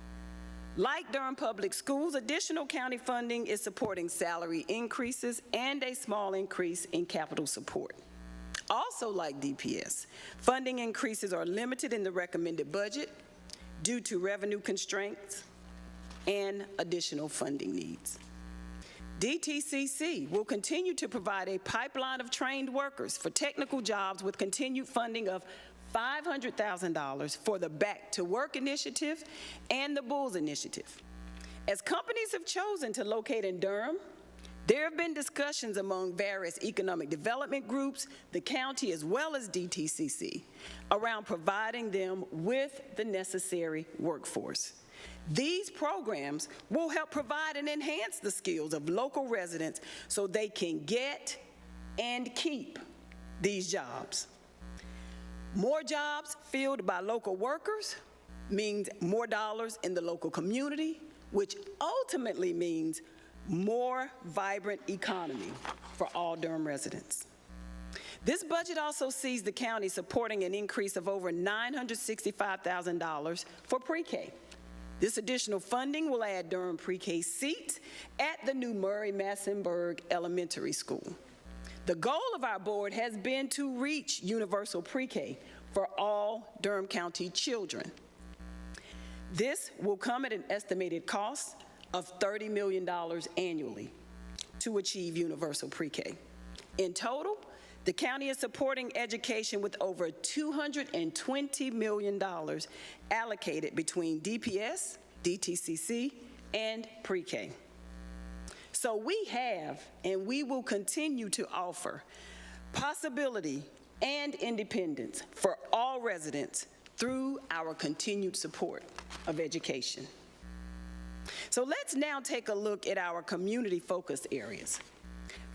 Speaker 8: Like Durham Public Schools, additional county funding is supporting salary increases and a small increase in capital support. Also like DPS, funding increases are limited in the recommended budget due to revenue constraints and additional funding needs. DTCC will continue to provide a pipeline of trained workers for technical jobs with continued funding of $500,000 for the Back to Work initiative and the Bulls initiative. As companies have chosen to locate in Durham, there have been discussions among various economic development groups, the county as well as DTCC, around providing them with the necessary workforce. These programs will help provide and enhance the skills of local residents so they can get and keep these jobs. More jobs filled by local workers means more dollars in the local community, which ultimately means more vibrant economy for all Durham residents. This budget also sees the county supporting an increase of over $965,000 for pre-K. This additional funding will add Durham pre-K seats at the new Murray-Massenburg Elementary School. The goal of our board has been to reach universal pre-K for all Durham County children. This will come at an estimated cost of $30 million annually to achieve universal pre-K. In total, the county is supporting education with over $220 million allocated between DPS, DTCC, and pre-K. So we have and we will continue to offer possibility and independence for all residents through our continued support of education. So let's now take a look at our community-focused areas.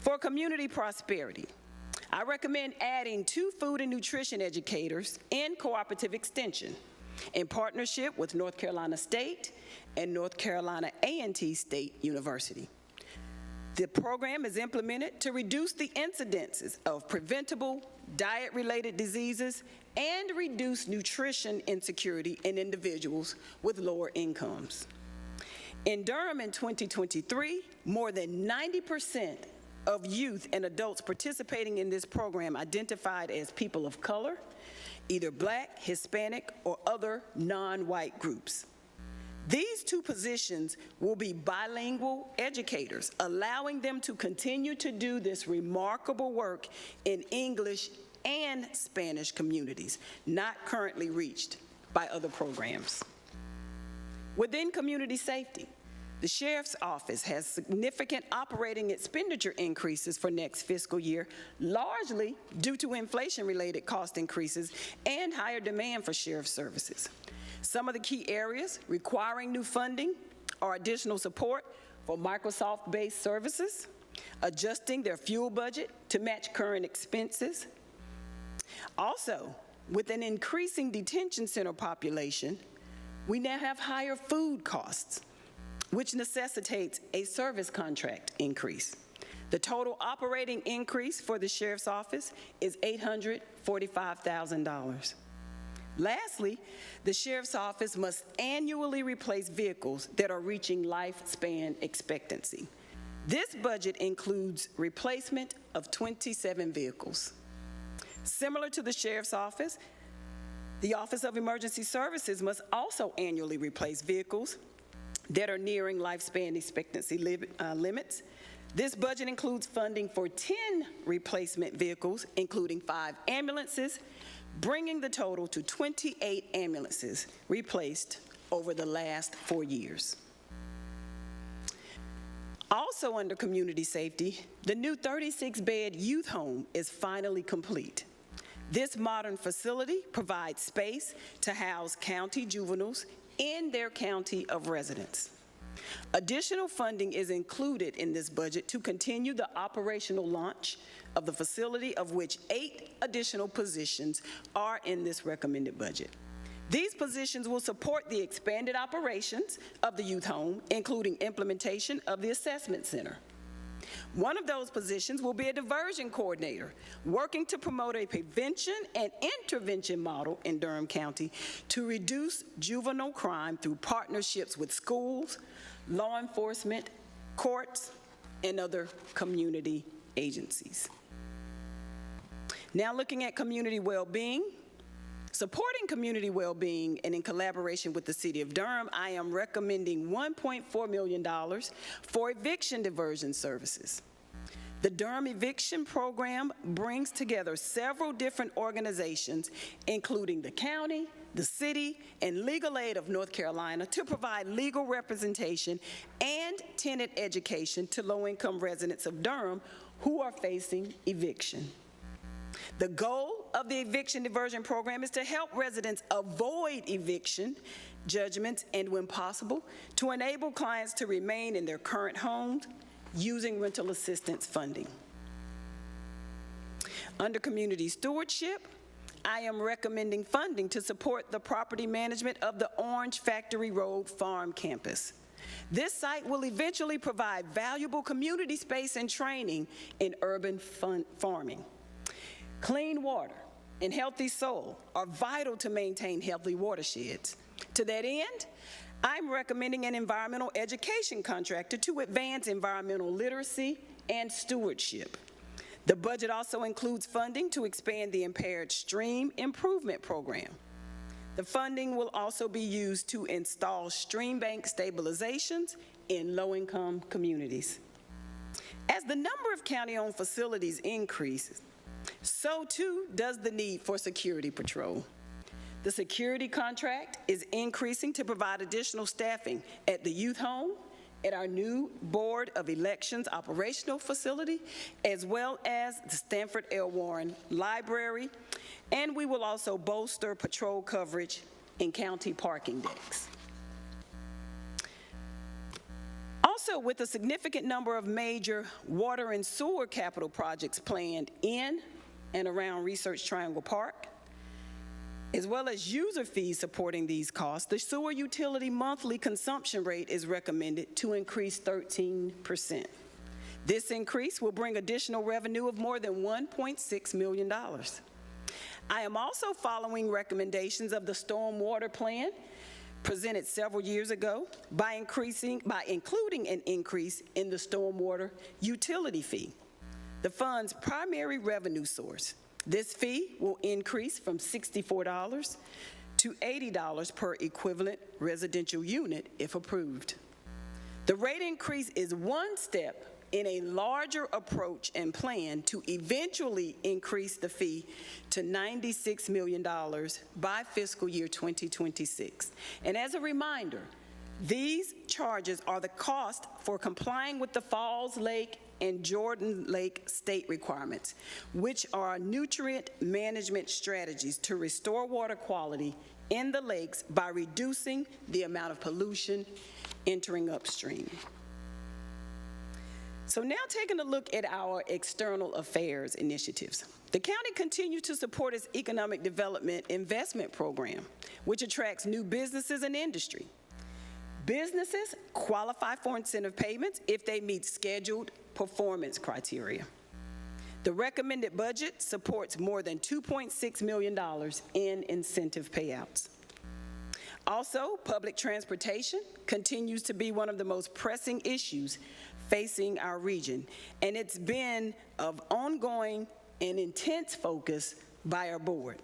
Speaker 8: For community prosperity, I recommend adding 2 food and nutrition educators in cooperative extension in partnership with North Carolina State and North Carolina A&T State University. The program is implemented to reduce the incidences of preventable diet-related diseases and reduce nutrition insecurity in individuals with lower incomes. In Durham in 2023, more than 90% of youth and adults participating in this program identified as people of color, either Black, Hispanic, or other non-white groups. These 2 positions will be bilingual educators, allowing them to continue to do this remarkable work in English and Spanish communities, not currently reached by other programs. Within community safety, the Sheriff's Office has significant operating expenditure increases for next fiscal year, largely due to inflation-related cost increases and higher demand for sheriff services. Some of the key areas requiring new funding are additional support for Microsoft-based services, adjusting their fuel budget to match current expenses. Also, with an increasing detention center population, we now have higher food costs, which necessitates a service contract increase. The total operating increase for the Sheriff's Office is $845,000. Lastly, the Sheriff's Office must annually replace vehicles that are reaching lifespan expectancy. This budget includes replacement of 27 vehicles. Similar to the Sheriff's Office, the Office of Emergency Services must also annually replace vehicles that are nearing lifespan expectancy limits. This budget includes funding for 10 replacement vehicles, including 5 ambulances, bringing the total to 28 ambulances replaced over the last 4 years. Also under community safety, the new 36-bed youth home is finally complete. This modern facility provides space to house county juveniles in their county of residence. Additional funding is included in this budget to continue the operational launch of the facility, of which 8 additional positions are in this recommended budget. These positions will support the expanded operations of the youth home, including implementation of the assessment center. One of those positions will be a diversion coordinator, working to promote a prevention and intervention model in Durham County to reduce juvenile crime through partnerships with schools, law enforcement, courts, and other community agencies. Now looking at community well-being. Supporting community well-being and in collaboration with the City of Durham, I am recommending $1.4 million for eviction diversion services. The Durham Eviction Program brings together several different organizations, including the county, the city, and Legal Aid of North Carolina, to provide legal representation and tenant education to low-income residents of Durham who are facing eviction. The goal of the eviction diversion program is to help residents avoid eviction judgments and, when possible, to enable clients to remain in their current homes using rental assistance funding. Under community stewardship, I am recommending funding to support the property management of the Orange Factory Road Farm Campus. This site will eventually provide valuable community space and training in urban farming. Clean water and healthy soil are vital to maintain healthy watersheds. To that end, I'm recommending an environmental education contractor to advance environmental literacy and stewardship. The budget also includes funding to expand the Impaired Stream Improvement Program. The funding will also be used to install stream bank stabilizations in low-income communities. As the number of county-owned facilities increases, so too does the need for security patrol. The security contract is increasing to provide additional staffing at the youth home, at our new Board of Elections operational facility, as well as the Stanford L. Warren Library, and we will also bolster patrol coverage in county parking decks. Also, with a significant number of major water and sewer capital projects planned in and around Research Triangle Park, as well as user fees supporting these costs, the sewer utility monthly consumption rate is recommended to increase 13%. This increase will bring additional revenue of more than $1.6 million. I am also following recommendations of the stormwater plan presented several years ago by including an increase in the stormwater utility fee, the fund's primary revenue source. This fee will increase from $64 to $80 per equivalent residential unit if approved. The rate increase is one step in a larger approach and plan to eventually increase the fee to $96 million by fiscal year 2026. And as a reminder, these charges are the cost for complying with the Falls Lake and Jordan Lake state requirements, which are nutrient management strategies to restore water quality in the lakes by reducing the amount of pollution entering upstream. So now taking a look at our external affairs initiatives. The county continues to support its economic development investment program, which attracts new businesses and industry. Businesses qualify for incentive payments if they meet scheduled performance criteria. The recommended budget supports more than $2.6 million in incentive payouts. Also, public transportation continues to be one of the most pressing issues facing our region, and it's been of ongoing and intense focus by our board.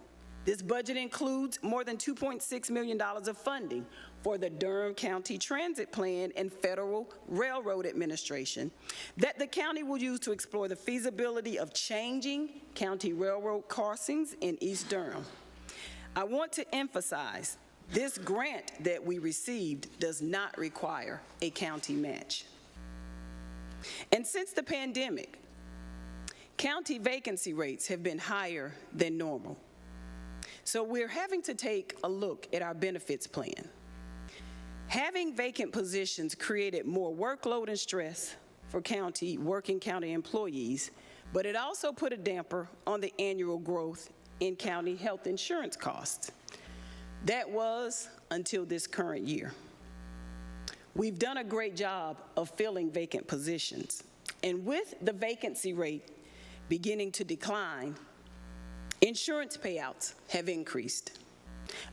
Speaker 8: This budget includes more than $2.6 million of funding for the Durham County Transit Plan and Federal Railroad Administration that the county will use to explore the feasibility of changing county railroad crossings in East Durham. I want to emphasize this grant that we received does not require a county match. And since the pandemic, county vacancy rates have been higher than normal. So we're having to take a look at our benefits plan. Having vacant positions created more workload and stress for working county employees, but it also put a damper on the annual growth in county health insurance costs. That was until this current year. We've done a great job of filling vacant positions, and with the vacancy rate beginning to decline, insurance payouts have increased.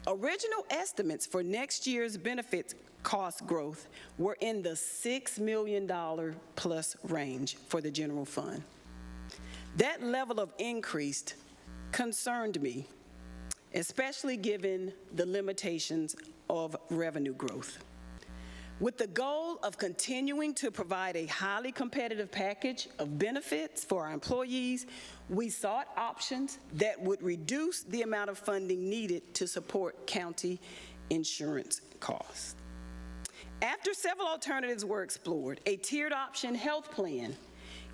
Speaker 8: Original estimates for next year's benefits cost growth were in the $6 million plus range for the general fund. That level of increase concerned me, especially given the limitations of revenue growth. With the goal of continuing to provide a highly competitive package of benefits for our employees, we sought options that would reduce the amount of funding needed to support county insurance costs. After several alternatives were explored, a tiered option health plan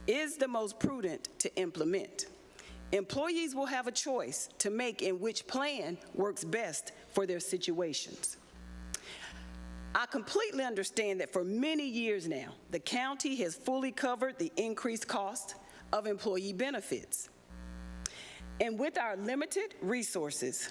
Speaker 8: is the most prudent to implement. Employees will have a choice to make in which plan works best for their situations. I completely understand that for many years now, the county has fully covered the increased cost of employee benefits. And with our limited resources,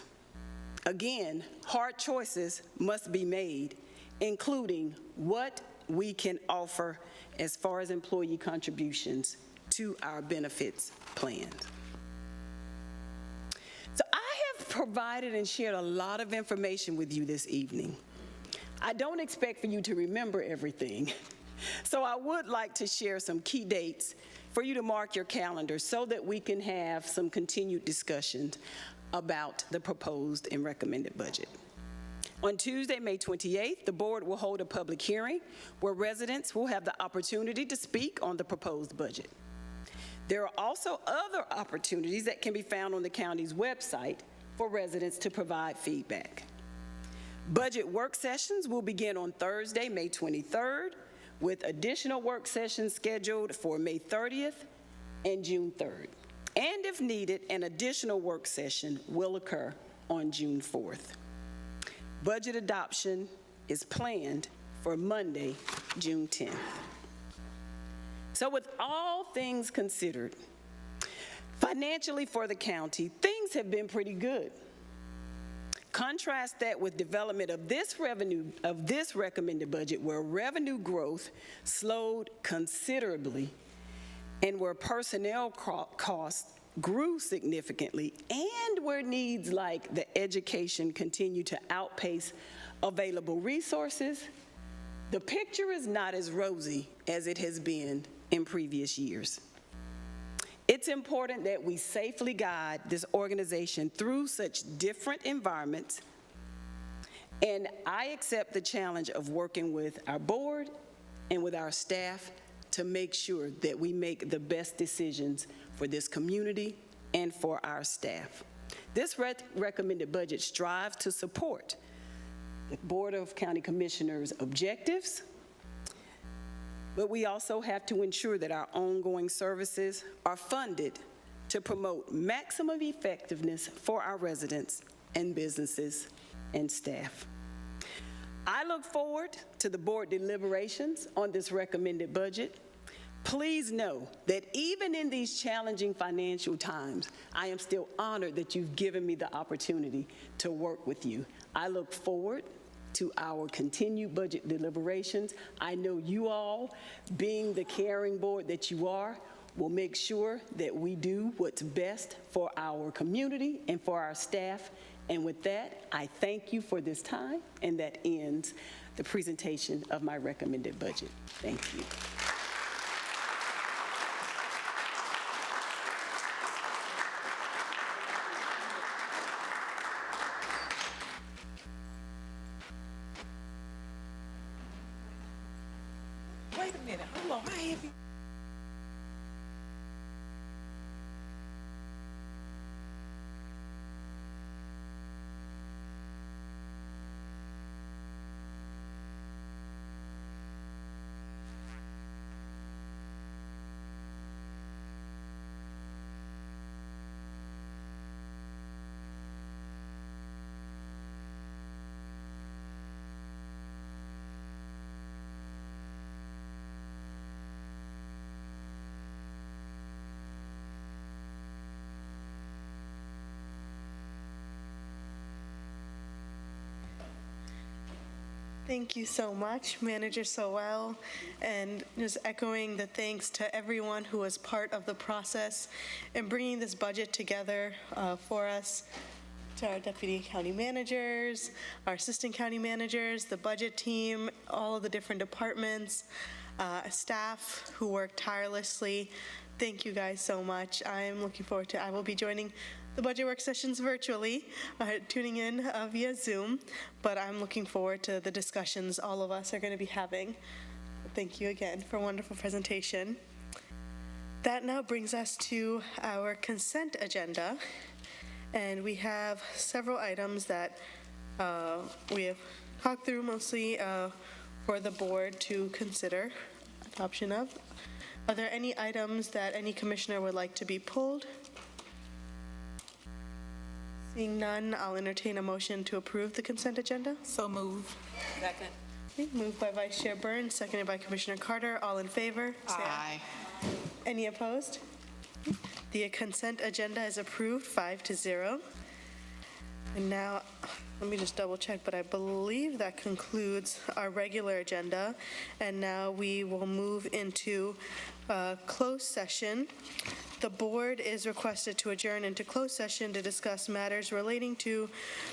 Speaker 8: again, hard choices must be made, including what we can offer as far as employee contributions to our benefits plans. So I have provided and shared a lot of information with you this evening. I don't expect for you to remember everything, so I would like to share some key dates for you to mark your calendar so that we can have some continued discussions about the proposed and recommended budget. On Tuesday, May 28th, the board will hold a public hearing where residents will have the opportunity to speak on the proposed budget. There are also other opportunities that can be found on the county's website for residents to provide feedback. Budget work sessions will begin on Thursday, May 23rd, with additional work sessions scheduled for May 30th and June 3rd. And if needed, an additional work session will occur on June 4th. Budget adoption is planned for Monday, June 10th. So with all things considered, financially for the county, things have been pretty good. Contrast that with development of this recommended budget, where revenue growth slowed considerably and where personnel costs grew significantly, and where needs like the education continue to outpace available resources. The picture is not as rosy as it has been in previous years. It's important that we safely guide this organization through such different environments, and I accept the challenge of working with our board and with our staff to make sure that we make the best decisions for this community and for our staff. This recommended budget strives to support the Board of County Commissioners' objectives, but we also have to ensure that our ongoing services are funded to promote maximum effectiveness for our residents and businesses and staff. I look forward to the board deliberations on this recommended budget. Please know that even in these challenging financial times, I am still honored that you've given me the opportunity to work with you. I look forward to our continued budget deliberations. I know you all, being the caring board that you are, will make sure that we do what's best for our community and for our staff. And with that, I thank you for this time, and that ends the presentation of my recommended budget. Thank you.
Speaker 2: Wait a minute, hold on, how heavy?
Speaker 1: Thank you so much, Manager Sowell, and just echoing the thanks to everyone who was part of the process in bringing this budget together for us, to our deputy county managers, our assistant county managers, the budget team, all of the different departments, staff who worked tirelessly. Thank you guys so much. I'm looking forward to, I will be joining the budget work sessions virtually, tuning in via Zoom, but I'm looking forward to the discussions all of us are going to be having. Thank you again for a wonderful presentation. That now brings us to our consent agenda, and we have several items that we have talked through mostly for the board to consider adoption of. Are there any items that any commissioner would like to be pulled? Seeing none, I'll entertain a motion to approve the consent agenda.
Speaker 2: So moved.
Speaker 7: Second.
Speaker 1: Okay, moved by Vice Chair Burns, seconded by Commissioner Carter. All in favor? Say aye. Any opposed? The consent agenda is approved 5-0. And now, let me just double check, but I believe that concludes our regular agenda. And now we will move into closed session. The board is requested to adjourn into closed session to discuss matters relating to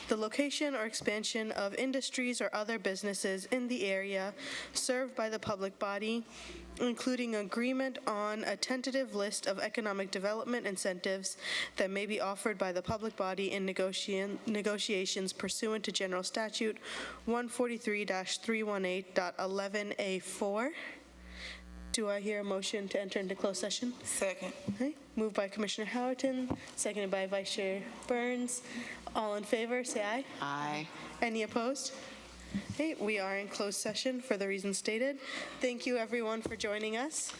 Speaker 1: the location or expansion of industries or other businesses in the area served by the public body, including agreement on a tentative list of economic development incentives that may be offered by the public body in negotiations pursuant to General Statute 143-318.11A4. Do I hear a motion to enter into closed session?
Speaker 2: Second.
Speaker 1: Okay. Moved by Commissioner Howerton, seconded by Vice Chair Burns. All in favor, say aye.
Speaker 4: Aye.
Speaker 1: Any opposed? Okay, we are in closed session for the reasons stated. Thank you, everyone, for joining us.